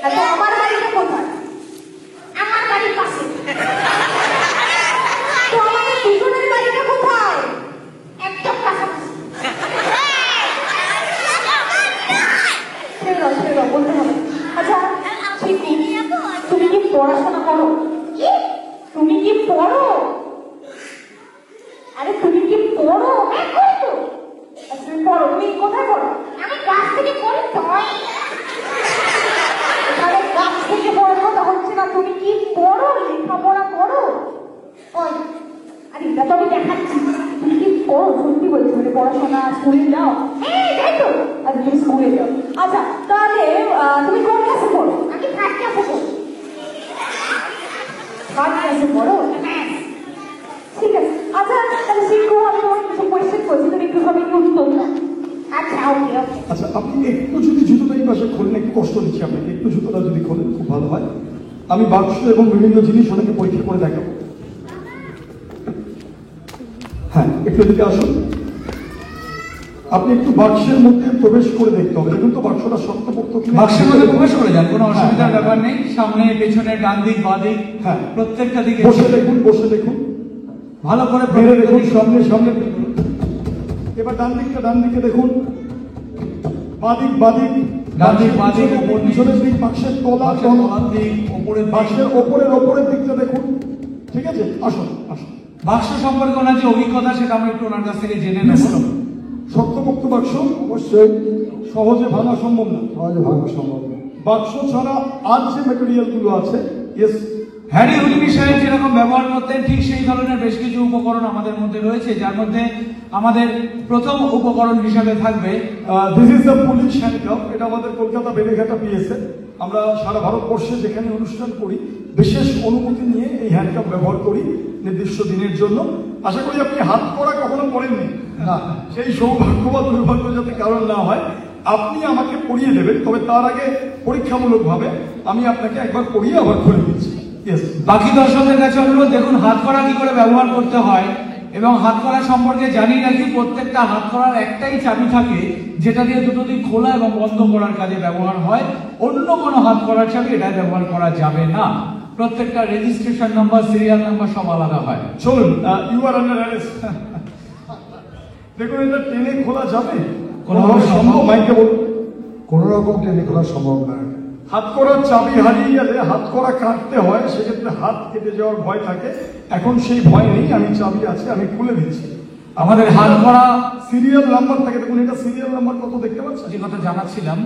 S4: আচ্ছা আমার বাড়িটা কোথায়? আমার বাড়ির পাশে। তো আমাদের দুজনের বাড়িটা কোথায়? একদম কাছাকাছি। ছেড়ে দাও বলতে হবে। আচ্ছা শিখো, তুমি কি পড়াশোনা করো? কি তুমি কি পড়ো? আরে তুমি কি পড়ো? হ্যাঁ করি তো। তুমি পড়ো, তুমি কোথায় পড়ো? আমি ক্লাস থেকে পড়ি তো। আরে ক্লাস থেকে পড়ার কথা হচ্ছে না, তুমি কি পড়ো? লেখাপড়া করো? ওই আরে এটা তো আমি দেখাচ্ছি, তুমি কি পড়ো? সত্যি বলছি, মানে পড়াশোনা স্কুলে যাও? হ্যাঁ তাই তো। আচ্ছা তুমি স্কুলে যাও। আচ্ছা তাহলে তুমি কোন ক্লাসে পড়ো? আমি থার্ড ক্লাসে পড়ি। থার্ড ক্লাসে পড়ো? হ্যাঁ ঠিক আছে। আচ্ছা তাহলে শিখো, আমি তোমাকে কিছু কোয়েশ্চেন করছি, তুমি একটু সবাই উত্তর দাও। আচ্ছা ওকে ওকে।
S3: আচ্ছা আপনি একটু যদি জুতোটা এই পাশে খোলেন, একটু কষ্ট দিচ্ছি আপনাকে, একটু জুতোটা যদি খোলেন খুব ভালো হয়। আমি বাক্স এবং বিভিন্ন জিনিস ওনাকে পরীক্ষা করে দেখাবো। হ্যাঁ একটু এদিকে আসুন। আপনি একটু বাক্সের মধ্যে প্রবেশ করে দেখতে হবে, দেখুন তো বাক্সটা শক্তপোক্ত কিনা।
S2: বাক্সের মধ্যে প্রবেশ করে যান, কোনো অসুবিধার ব্যাপার নেই। সামনে পেছনে ডান দিক বাঁ দিক
S3: হ্যাঁ
S2: প্রত্যেকটা দিকে
S3: বসে দেখুন, বসে দেখুন,
S2: ভালো করে
S3: বেড়ে দেখুন, সামনে সামনে দেখুন। এবার ডান দিকে দেখুন, বাদিক
S2: ডান দিক বাঁ দিক উপর নিচ,
S3: পিছনের দিক, বাক্সের তলা
S2: তলার দিক উপরের দিক।
S3: বাক্সের ওপরের দিকটা দেখুন। ঠিক আছে আসুন আসুন।
S2: বাক্স সম্পর্কে ওনার যে অভিজ্ঞতা সেটা আমরা একটু ওনার কাছ থেকে জেনে নেব।
S3: শক্তপোক্ত বাক্স অবশ্যই সহজে ভাঙা সম্ভব না। বাক্স ছাড়া আর যে মেটেরিয়াল গুলো আছে, ইয়েস
S2: হ্যারি হুডিনি সাহেব যেরকম ব্যবহার করতেন ঠিক সেই ধরনের বেশ কিছু উপকরণ আমাদের মধ্যে রয়েছে, যার মধ্যে আমাদের প্রথম উপকরণ হিসাবে থাকবে
S3: this is the police handcuff. এটা আমাদের কলকাতা বেলেঘাটা পিএসএ। আমরা সারা ভারতবর্ষে যেখানে অনুষ্ঠান করি বিশেষ অনুমতি নিয়ে এই হ্যান্ডকাফ ব্যবহার করি নির্দিষ্ট দিনের জন্য। আশা করি আপনি হাত করা কখনো পড়েননি না, সেই সৌভাগ্য বা দুর্ভাগ্য যাতে কারণ না হয়। আপনি আমাকে পড়িয়ে দেবেন, তবে তার আগে পরীক্ষামূলকভাবে আমি আপনাকে একবার পড়িয়ে আবার খুলে দিচ্ছি।
S2: বাকি দর্শকদের কাছে অনুরোধ, দেখুন হাত করা কি করে ব্যবহার করতে হয় এবং হাত করা সম্পর্কে জানি নাকি প্রত্যেকটা হাত করার একটাই চাবি থাকে যেটা দিয়ে দুটো দিক খোলা এবং বন্ধ করার কাজে ব্যবহার হয়। অন্য কোনো হাত করার চাবি এটা ব্যবহার করা যাবে না। প্রত্যেকটা রেজিস্ট্রেশন নাম্বার, সিরিয়াল নাম্বার সব আলাদা হয়।
S3: চলুন, ইউ আর আন্ডার অ্যারেস্ট। দেখুন এটা টেনে খোলা যাবে?
S2: কোনোভাবে সম্ভব?
S3: মাইকে বলুন।
S7: কোন রকম টেনে খোলা সম্ভব না।
S3: হাত করার চাবি হারিয়ে গেলে হাত করা কাটতে হয়, সেক্ষেত্রে হাত কেটে যাওয়ার ভয় থাকে। এখন সেই ভয় নেই, আমি চাবি আছে, আমি খুলে দিচ্ছি।
S2: আমাদের হাত করা
S3: সিরিয়াল নাম্বার থাকে, দেখুন এটা সিরিয়াল নাম্বার কত দেখতে পাচ্ছেন?
S2: যে কথা জানাচ্ছিলাম,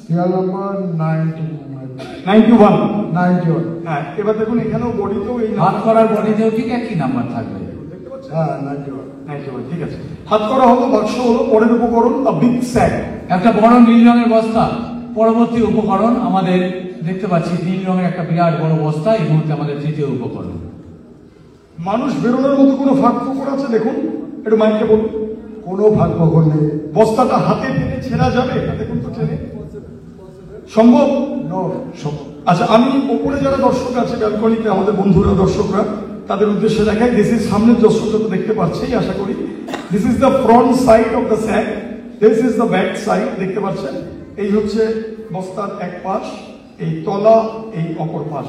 S7: সিরিয়াল নাম্বার
S3: 91।
S7: 91।
S3: হ্যাঁ এবার দেখুন এখানেও বডিতেও এই
S2: হাত করার বডিতেও ঠিক একই নাম্বার থাকবে।
S3: দেখতে পাচ্ছেন?
S7: হ্যাঁ 91।
S3: 91, ঠিক আছে। হাত করা হলো, বাক্স হলো, পরের উপকরণ বিগ স্যাক।
S2: একটা বড় নীল রঙের বস্তা। পরবর্তী উপকরণ আমাদের দেখতে পাচ্ছি নীল রঙের একটা বিরাট বড় বস্তা, এই মুহূর্তে আমাদের তৃতীয় উপকরণ।
S3: মানুষ বেরোনোর মতো কোনো ফাঁক ফোকর আছে? দেখুন একটু মাইকে বলুন।
S7: কোনো ভাগ ফকর নেই।
S3: বস্তাটা হাতে টেনে ছেঁড়া যাবে? দেখুন তো টেনে সম্ভব?
S7: নো সম্ভব।
S3: আচ্ছা আমি ওপরে যারা দর্শক আছে ব্যালকনিতে, আমাদের বন্ধুরা দর্শকরা, তাদের উদ্দেশ্যে দেখাই। দিস ইজ সামনের দর্শকরা তো দেখতে পাচ্ছেই আশা করি। This is the front side of the sec, this is the back side, দেখতে পাচ্ছেন। এই হচ্ছে বস্তার এক পাশ, এই তলা, এই অপর পাশ।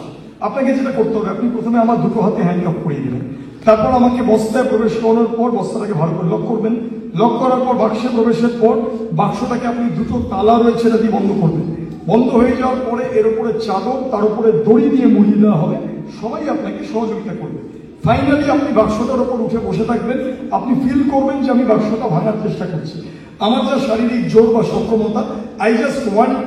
S3: আপনাকে যেটা করতে হবে, আপনি প্রথমে আমার দুটো হাতে হ্যান্ডলক করিয়ে দিলেন, তারপর আমাকে বস্তায় প্রবেশ করানোর পর বস্তাটাকে ভালো করে লক করবেন। লক করার পর বাক্সে প্রবেশের পর বাক্সটাকে আপনি দুটো তালা রয়েছে সেটা দিয়ে বন্ধ করবেন। বন্ধ হয়ে যাওয়ার পরে এর উপরে চাদর, তার উপরে দড়ি দিয়ে মুড়িয়ে দেওয়া হবে। সবাই আপনাকে সহযোগিতা করবে। ফাইনালি আপনি বাক্সটার উপর উঠে বসে থাকবেন। আপনি ফিল করবেন যে আমি বাক্সটা ভাঙার চেষ্টা করছি। আমার যা শারীরিক জোর বা সক্ষমতা, I just want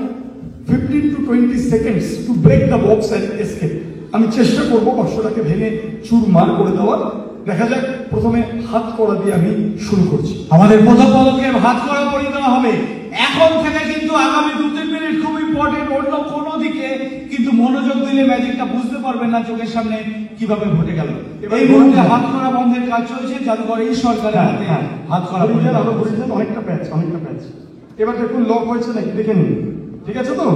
S3: 15 to 20 seconds to break the box and escape. আমি চেষ্টা করব বাক্সটাকে ভেঙে চুরমার করে দেওয়ার। দেখা যাক, প্রথমে হাত করা দিয়ে আমি শুরু করছি।
S2: আমাদের প্রথম পদক্ষেপ হাত করা পরিয়ে দেওয়া হবে। এখন থেকে কিন্তু আগামী 2-3 মিনিট খুব ইম্পর্টেন্ট। অন্য কোনো দিকে কিন্তু মনোযোগ দিলে ম্যাজিকটা বুঝতে পারবেন না চোখের সামনে কিভাবে ঘটে গেল। এই মুহূর্তে হাত করা বন্ধের কাজ চলছে জাদুঘরে এই সরকারের হাতে হাত করা পরিয়ে দেওয়া হবে।
S3: অনেকটা প্যাচ। এবার দেখুন লক হয়েছে নাকি, দেখে নিন। ঠিক আছে তো?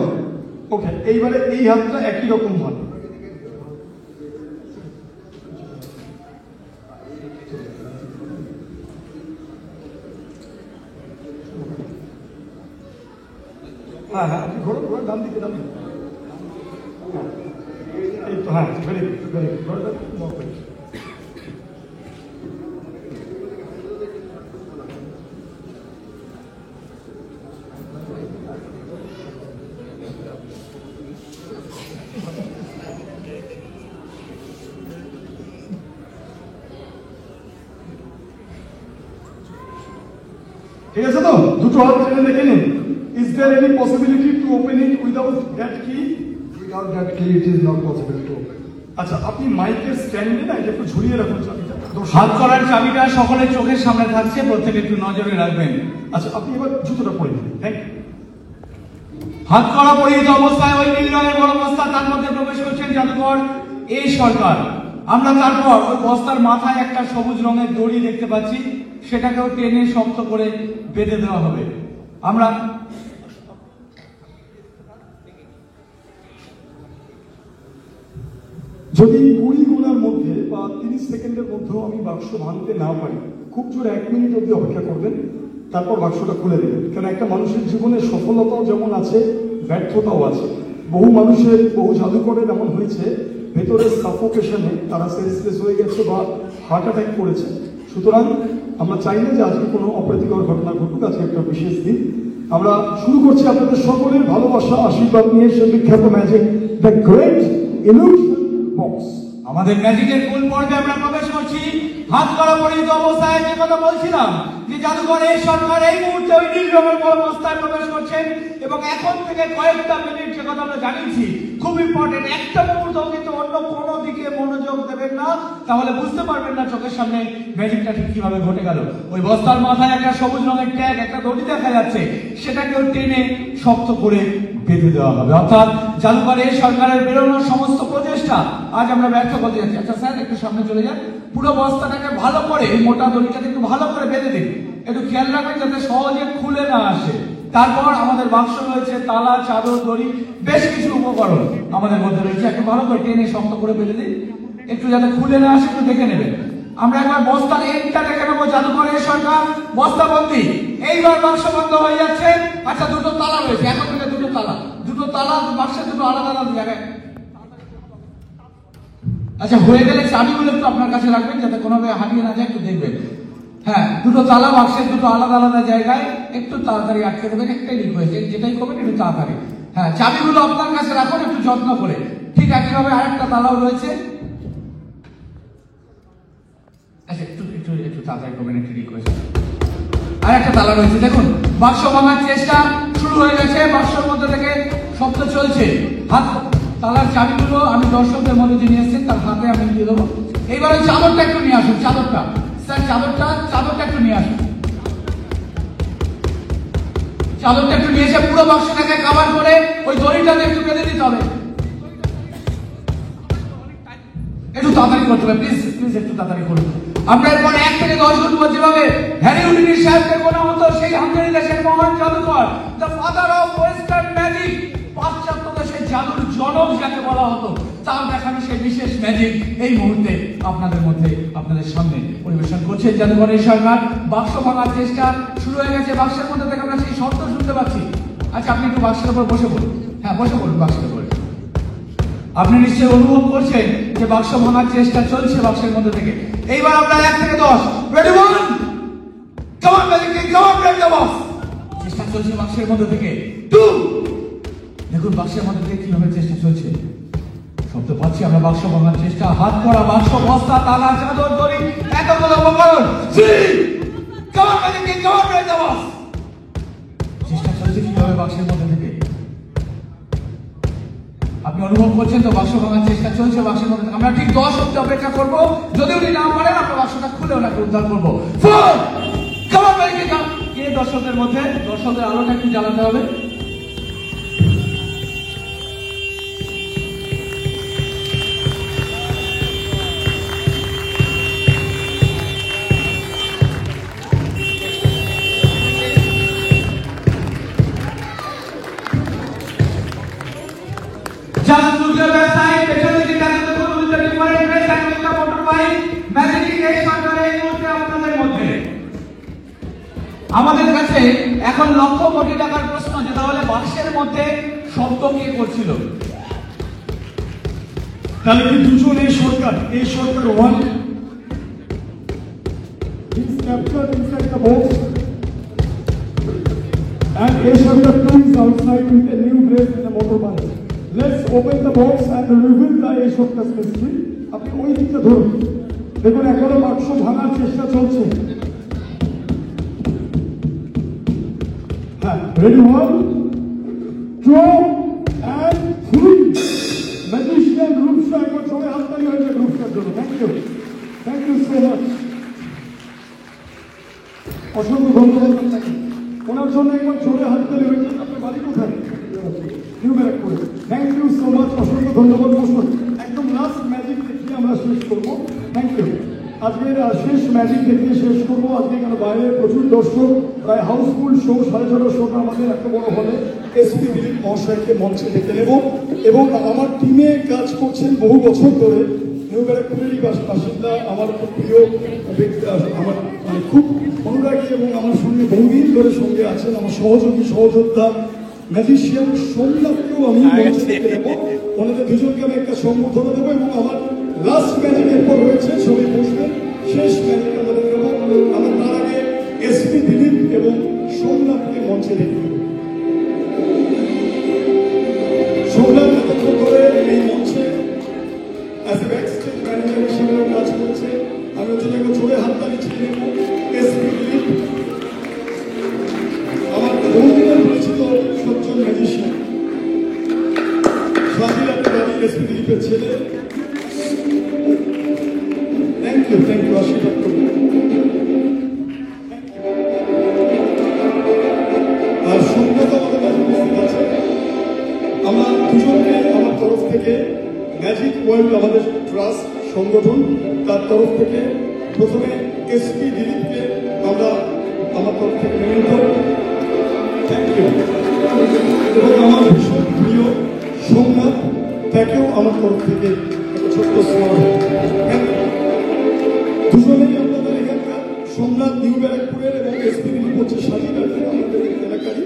S3: ওকে, এইবারে এই হাতটা একই রকম হবে। হ্যাঁ, আপনি ঘোরো, ডান দিকে। এই তো, হ্যাঁ, ভেরি গুড। ঠিক আছে তো? দুটো হাত টেনে দেখে নিন। Is there any possibility to open it without that key?
S7: Without that key, it is not possible to open.
S3: আচ্ছা, আপনি মাইকের স্ট্যান্ডে না এটা একটু ঝুলিয়ে রাখুন চাবিটা।
S2: হাত করার চাবিটা সকলের চোখের সামনে থাকছে, প্রত্যেকে একটু নজরে রাখবেন।
S3: আচ্ছা, আপনি এবার জুতোটা পরে দিন। Thank you.
S2: হাত করা পরিহিত অবস্থায় ওই নীল রঙের বড় বস্তা, তার মধ্যে প্রবেশ করছেন জাদুঘর এই সরকার। আমরা তারপর ওই বস্তার মাথায় একটা সবুজ রঙের দড়ি দেখতে পাচ্ছি, সেটাকেও টেনে শক্ত করে বেঁধে দেওয়া হবে। আমরা
S3: যদি 20 গুণার মধ্যে বা 30 সেকেন্ডের মধ্যেও আমি বাক্স ভাঙতে না পারি, খুব জোরে 1 মিনিট অবধি অপেক্ষা করবেন, তারপর বাক্সটা খুলে দেবেন। কারণ একটা মানুষের জীবনে সফলতাও যেমন আছে, ব্যর্থতাও আছে। বহু মানুষের, বহু জাদুকরের এমন হয়েছে, ভেতরের সাফোকেশনে তারা সেন্সলেস হয়ে গেছে বা হার্ট অ্যাটাক করেছে। সুতরাং আমরা চাই না যে আজকে কোনো অপ্রীতিকর ঘটনা ঘটুক। আজকে একটা বিশেষ দিন। আমরা শুরু করছি আপনাদের সকলের ভালোবাসা, আশীর্বাদ নিয়ে সেই বিখ্যাত magic, the great illusion box.
S2: আমাদের ম্যাজিকের মূল পর্বে আমরা প্রবেশ করছি। হাত করা পরিহিত অবস্থায় যে কথা বলছিলাম, যে জাদুঘর এই সরকার এই মুহূর্তে ওই নীল রঙের বড় বস্তায় প্রবেশ করছেন এবং এখন থেকে কয়েকটা মিনিট, যে কথা আমরা জানিয়েছি, খুব ইম্পর্টেন্ট। একটা মুহূর্ত কিন্তু অন্য কোনো দিকে মনোযোগ দেবেন না, তাহলে বুঝতে পারবেন না চোখের সামনে ম্যাজিকটা ঠিক কিভাবে ঘটে গেল। ওই বস্তার মাথায় একটা সবুজ রঙের ট্যাগ, একটা দড়ি দেখা যাচ্ছে, সেটাকেও টেনে শক্ত করে বেঁধে দেওয়া হবে। অর্থাৎ জাদুঘরে সরকারের বেরোনোর সমস্ত প্রচেষ্টা আজ আমরা ব্যর্থ করতে যাচ্ছি। আচ্ছা স্যার, একটু সামনে চলে যান। পুরো বস্তাটাকে ভালো করে, মোটা দড়িটাকে একটু ভালো করে বেঁধে দিন। একটু খেয়াল রাখবেন যাতে সহজে খুলে না আসে। তারপর আমাদের বাক্স রয়েছে, তালা, চাদর, দড়ি, বেশ কিছু উপকরণ আমাদের মধ্যে রয়েছে। একটু ভালো করে টেনে শক্ত করে বেঁধে দিন, একটু যাতে খুলে না আসে, একটু দেখে নেবেন। আমরা একবার বস্তার এন্ডটা দেখে নেবো। জাদুঘরের সরকার বস্তা বন্দি। এইবার বাক্স বন্ধ হয়ে যাচ্ছে। আচ্ছা, দুটো তালা রয়েছে, এখন থেকে দুটো তালা বাক্সে দুটো আলাদা আলাদা জায়গায়। আচ্ছা, হয়ে গেলে চাবিগুলো একটু আপনার কাছে রাখবেন যাতে কোনোভাবে হারিয়ে না যায়, একটু দেখবেন। হ্যাঁ, দুটো তালা বাক্সের দুটো আলাদা আলাদা জায়গায়, একটু তাড়াতাড়ি আটকে দেবেন। একটাই রিকোয়েস্ট, যেটাই করবেন একটু তাড়াতাড়ি। হ্যাঁ, চাবিগুলো আপনার কাছে রাখুন একটু যত্ন করে। ঠিক একইভাবে আরেকটা তালাও রয়েছে। আচ্ছা, একটু তাড়াতাড়ি করবেন, একটু রিকোয়েস্ট। আর একটা তালা রয়েছে, দেখুন বাক্স ভাঙার চেষ্টা শুরু হয়ে গেছে। বাক্সের মধ্যে থেকে শব্দ চলছে। হাত তালার চাবিগুলো আমি দর্শকদের মধ্যে যিনি এসেছেন তার হাতে আমি দিয়ে দেবো। এইবার ওই চাদরটা একটু নিয়ে আসুন। চাদরটা স্যার, চাদরটা একটু নিয়ে আসুন। চাদরটা একটু নিয়ে এসে পুরো বাক্সটাকে কভার করে ওই দড়িটাতে একটু বেঁধে দিতে হবে। একটু তাড়াতাড়ি করতে হবে, প্লিজ একটু তাড়াতাড়ি করুন। আমরা এরপর 1 থেকে 10 গুণ যেভাবে হ্যারি হুডিনি সাহেবকে গোনা হতো, সেই হাঙ্গেরি দেশের মহান জাদুকর, the father of western magic, পাশ্চাত্য দেশের জাদুর জনক যাকে বলা হতো, তার দেখানো সেই বিশেষ ম্যাজিক এই মুহূর্তে আপনাদের মধ্যে, আপনাদের সামনে পরিবেশন করছে জাদুঘরের সরকার। বাক্স ভাঙার চেষ্টা শুরু হয়ে গেছে। বাক্সের মধ্যে থেকে আমরা সেই শব্দ শুনতে পাচ্ছি। আচ্ছা, আপনি একটু বাক্সের উপর বসে পড়ুন। হ্যাঁ, বসে পড়ুন বাক্সের উপরে। আপনি নিশ্চয়ই অনুভব করছেন যে বাক্স ভাঙার চেষ্টা চলছে বাক্সের মধ্যে থেকে। এইবার আমরা 1 থেকে 10 ready 1 come on magic king, come on break the box. চেষ্টা চলছে বাক্সের মধ্যে থেকে 2। দেখুন বাক্সের মধ্যে থেকে কিভাবে চেষ্টা চলছে। শব্দ পাচ্ছি আমরা বাক্স ভাঙার চেষ্টা, হাত করা বাক্স, বস্তা, তালা, চাদর, দড়ি, এতগুলো উপকরণ। 3 come on magic king, come on break the box. চেষ্টা চলছে কিভাবে বাক্সের মধ্যে থেকে। আপনি অনুভব করছেন তো বাক্স ভাঙার চেষ্টা চলছে বাক্সের মধ্যে। আমরা ঠিক 10 অব্দি অপেক্ষা করবো। যদি উনি না পারেন আমরা বাক্সটা খুলে ওনাকে উদ্ধার করবো। 4 কাম অন ম্যাজিক কিং। কে দর্শকদের মধ্যে? দর্শকদের আলোটা একটু জ্বালাতে হবে। Just look your website, পেছনে যে কাজটা করুন with the different dress and with the motorbike, magic king এই সরকার এই মুহূর্তে আপনাদের মধ্যে। আমাদের কাছে এখন লক্ষ কোটি টাকার প্রশ্ন যে তাহলে বাক্সের মধ্যে শব্দ কে করছিল?
S3: তাহলে কি দুজন এই সরকার 1
S7: He's captured inside the box. And A Sharkar 2 is outside with a new dress and a motorbike. Let's open the box and reveal the A Sharkar's mystery. আপনি ওই দিকটা ধরুন। দেখুন এখনো বাক্স ভাঙার চেষ্টা চলছে। হ্যাঁ, রেডি 1 2 and 3 ম্যাজিশিয়ান রূপসা, একবার সবাই হাততালি হয়েছে রূপসার জন্য। Thank you so much. অসংখ্য ধন্যবাদ আপনাকে। ওনার জন্য একবার জোরে হাততালি হয়েছে। আপনার বাড়ি কোথায়? নিউ ব্যারাকপুরে। থ্যাংক ইউ সো মাচ, অসংখ্য ধন্যবাদ। বসুন, একদম লাস্ট ম্যাজিক দেখিয়ে আমরা শেষ করবো। Thank you. আজকের শেষ ম্যাজিক দেখিয়ে শেষ করবো। আজকে এখানে বাইরে প্রচুর দর্শক, প্রায় হাউসফুল শো, 6:30 শোটা আমাদের এত বড় হলে এসপি দিলীপ মহাশয়কে মঞ্চে ডেকে নেব। এবং আমার টিমে কাজ করছেন বহু বছর ধরে, নিউ ব্যারাকপুরেরই বাসিন্দা, আমার খুব প্রিয় ব্যক্তি, আমার মানে খুব অনুরাগী এবং আমার সঙ্গে বহুদিন ধরে সঙ্গে আছেন আমার সহযোগী সহযোদ্ধা ম্যাজিশিয়ান সোমনাথকেও আমি মঞ্চে ডেকে নেব। ওনাদের দুজনকে আমি একটা সম্বোধনা দেবো এবং আমার লাস্ট ম্যাজিক এরপর রয়েছে, সবাই বসবেন। শেষ ম্যাজিক আমাদের দেবো। আমরা তার আগে এসপি দিলীপ এবং সোমনাথকে মঞ্চে ডেকে নেব। সোমনাথ এতক্ষণ ধরে এই মঞ্চে অ্যাজ এ ব্যাকস্টেজ ম্যানেজার হিসেবেও কাজ করেছে। আমি ওর জন্য একটু জোরে হাততালি ছেড়ে নেব। এসপি দিলীপ আমার বহুদিনের পরিচিত সজ্জন ম্যাজিশিয়ান, স্বাধীনতা বাড়ি এসপি দিলীপের ছেলে। থ্যাংক ইউ আশীর্বাদ করুন। আর সম্মত আমাদের মাঝে উপস্থিত আছে। আমরা দুজনকে আমার তরফ থেকে ম্যাজিক ওয়ার্ল্ড আমাদের ট্রাস্ট সংগঠন তার তরফ থেকে প্রথমে এসপি দিলীপকে আমরা আমার তরফ থেকে মেমেন্টো। Thank you. এবং আমার ভীষণ প্রিয় সোমনাথ, তাকেও আমার তরফ থেকে একটা ছোট্ট স্মরণ। দুজনেই আপনাদের এখানকার। সোমনাথ নিউ ব্যারাকপুরের এবং এসপি দিলীপ হচ্ছে স্বাধীনতা আমাদের এলাকারই।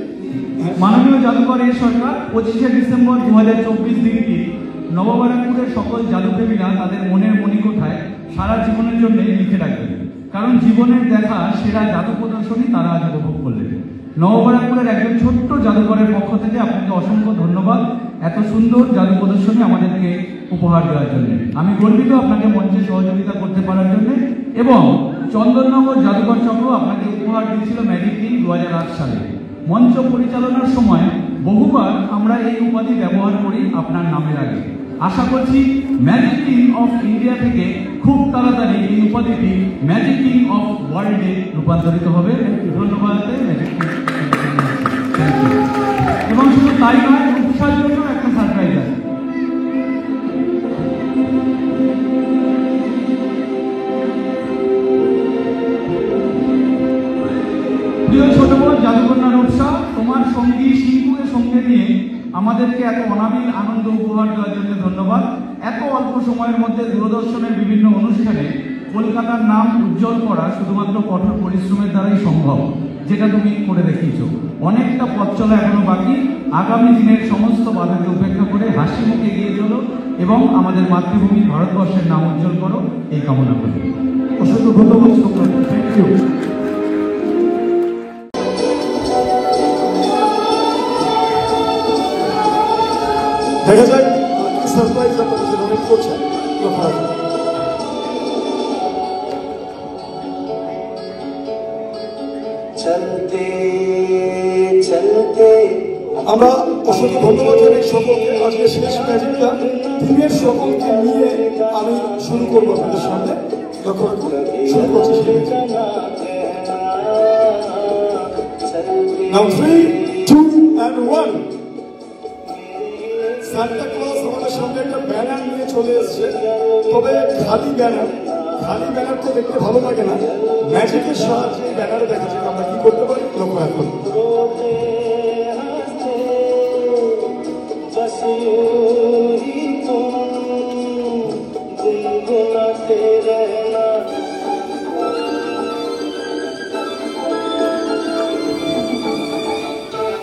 S2: মাননীয় জাদুকর এ সরকার 25শে ডিসেম্বর 2024 দিনটি নববারাকপুরের সকল জাদুপ্রেমীরা তাদের মনের মণিকোঠায় সারা জীবনের জন্য লিখে রাখবেন। কারণ জীবনের দেখা সেরা জাদু প্রদর্শনী তারা আজ উপভোগ করলেন। নববারাকপুরের একজন ছোট্ট জাদুকরের পক্ষ থেকে আপনাকে অসংখ্য ধন্যবাদ এত সুন্দর জাদু প্রদর্শনী আমাদেরকে উপহার দেওয়ার জন্য। আমি গর্বিত আপনাকে মঞ্চে সহযোগিতা করতে পারার জন্য। এবং চন্দননগর জাদুকর চক্র আপনাকে উপহার দিয়েছিল ম্যাজিক কিং 2008 সালে। মঞ্চ পরিচালনার সময় বহুবার আমরা এই উপাধি ব্যবহার করি আপনার নামের আগে। আশা করছি ম্যাজিক কিং অফ ইন্ডিয়া থেকে খুব তাড়াতাড়ি এই উপাধিটি ম্যাজিক কিং অফ ওয়ার্ল্ডে রূপান্তরিত হবে। ধন্যবাদ ম্যাজিক কিং। এবং শুধু তাই নয়, রূপসার জন্য একটা সারপ্রাইজ আছে। প্রিয় ছোট বোন জাদুকন্যা রূপসা, তোমার সঙ্গী শিঙ্কুকে সঙ্গে নিয়ে আমাদেরকে এত অনাবিল আনন্দ উপহার দেওয়ার জন্য ধন্যবাদ। এত অল্প সময়ের মধ্যে দূরদর্শনের বিভিন্ন অনুষ্ঠানে কলকাতার নাম উজ্জ্বল করা শুধুমাত্র কঠোর পরিশ্রমের দ্বারাই সম্ভব।
S8: যেটা তুমি করে দেখিয়েছো। অনেকটা পথ চলা এখনো বাকি। আগামী দিনের সমস্ত বাধাকে উপেক্ষা করে হাসি মুখে এগিয়ে চলো এবং আমাদের মাতৃভূমি ভারতবর্ষের নাম উজ্জ্বল করো, এই কামনা করি।
S7: অসংখ্য ধন্যবাদ। Thank you. দেখা যায় সারপ্রাইজ আপনাদের জন্য অনেক করছেন। আমরা অসংখ্য ধন্যবাদ জানাই সকলকে। আজকে শেষ ম্যাজিকটা টিমের সকলকে নিয়ে আমি শুরু করবো আপনাদের সামনে। লক্ষ্য রাখুন, শুরু করছি। Now 3, 2 and 1. সান্টা ক্লজ আমাদের সামনে একটা ব্যানার নিয়ে চলে এসছে, তবে খালি ব্যানার তো দেখতে ভালো লাগে না। ম্যাজিকের সাহায্যে ব্যানারে দেখা যায় আমরা কি করতে পারি। লক্ষ্য রাখুন।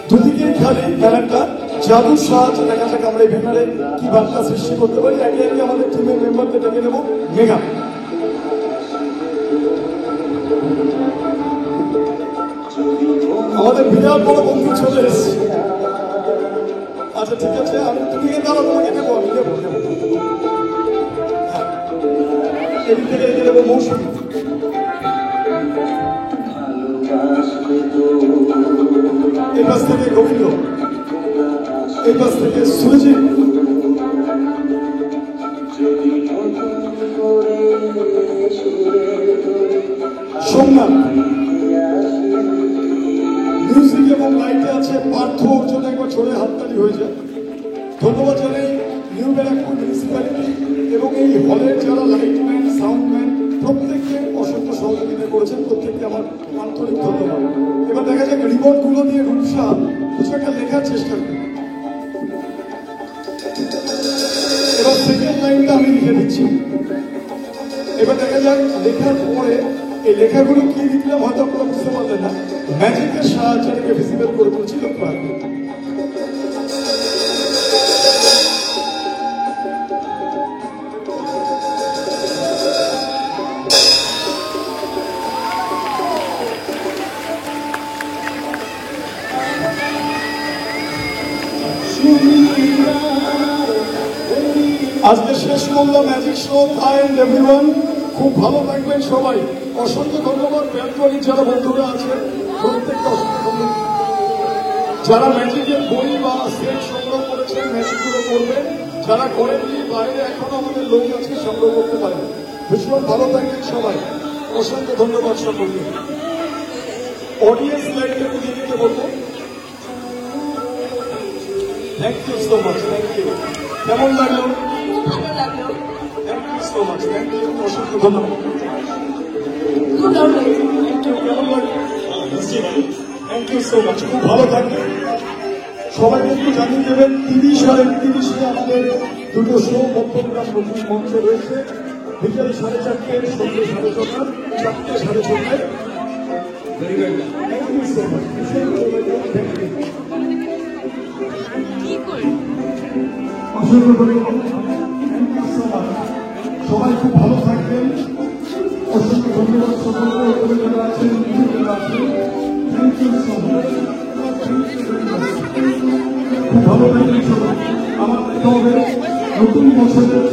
S7: দুদিকে খালি ব্যানারটা জাদুর সাহায্যে দেখা যাক আমরা এই ব্যানারে কি বার্তা সৃষ্টি করতে পারি। একে একে আমাদের টিমের মেম্বারদের ডেকে নেব। মেঘা, আমাদের বিরাট বড় বন্ধু চলে এসছে। আচ্ছা ঠিক আছে, আমি তুমি দাঁড়াও, তোমাকে নেবো, আমি নেবো। এদিক থেকে এগিয়ে নেবো মৌসুমী, এই পাশ থেকে গোবিন্দ, এই পাশ থেকে সুরজিৎ, সোমনাথ, মিউজিক এবং লাইটে আছে পার্থ। ওর জন্য একবার ছোড়ে হাততালি হয়ে যায়। ধন্যবাদ জানাই নিউ ব্যারাকপুর মিউনিসিপ্যালিটি এবং এই হলের যারা লাইটম্যান, সাউন্ডম্যান প্রত্যেককে অসংখ্য সহযোগিতা করেছেন। প্রত্যেককে আমার আন্তরিক ধন্যবাদ। এবার দেখা যাক রিবনগুলো দিয়ে রূপসা কিছু একটা লেখার চেষ্টা করি। এবার সেকেন্ড লাইনটা আমি লিখে দিচ্ছি। এবার দেখা যাক লেখার পরে এই লেখাগুলো কি লিখলাম হয়তো আপনারা বুঝতে পারলেন না। ম্যাজিকের সাহায্যে এটাকে ভিজিবল করে তুলছি। লক্ষ্য রাখবেন। আজকে শেষ করলাম ম্যাজিক শো। এন্ড এভরিওয়ান, খুব ভালো থাকবেন সবাই। অসংখ্য ধন্যবাদ ব্যাংকবাড়ির যারা বন্ধুরা আছেন প্রত্যেকটা অসংখ্য ধন্যবাদ। যারা ম্যাজিকের বই বা সেট সংগ্রহ করেছেন ম্যাজিকগুলো করবেন, যারা করেননি বাইরে এখনো আমাদের লোক আছে, সংগ্রহ করতে পারেন। ভীষণ ভালো থাকবেন সবাই। অসংখ্য ধন্যবাদ সকলকে। অডিয়েন্স লাইনটা একটু দিয়ে দিতে বলবো। Thank you so much. Thank you. কেমন লাগলো? Thank you so much. Thank you. অসংখ্য ধন্যবাদ। কেমন লাগলো? Thank you so much. খুব ভালো থাকবেন সবাইকে। একটু জানিয়ে দেবেন 30 আর 31 আমাদের দুটো শো মধ্যপ্রাণ নতুন মঞ্চ রয়েছে। বিকেল 4:30, সন্ধ্যে 4:30, 4টে 4:30। Thank you so much. অসংখ্য ধন্যবাদ। Thank you so much. সবাই খুব ভালো থাকবেন। অসংখ্য ধন্যবাদ সকলকে যারা আছেন। Thank you so much. খুব ভালো থাকবেন সবাই। আমার দেখা হবে নতুন বছরের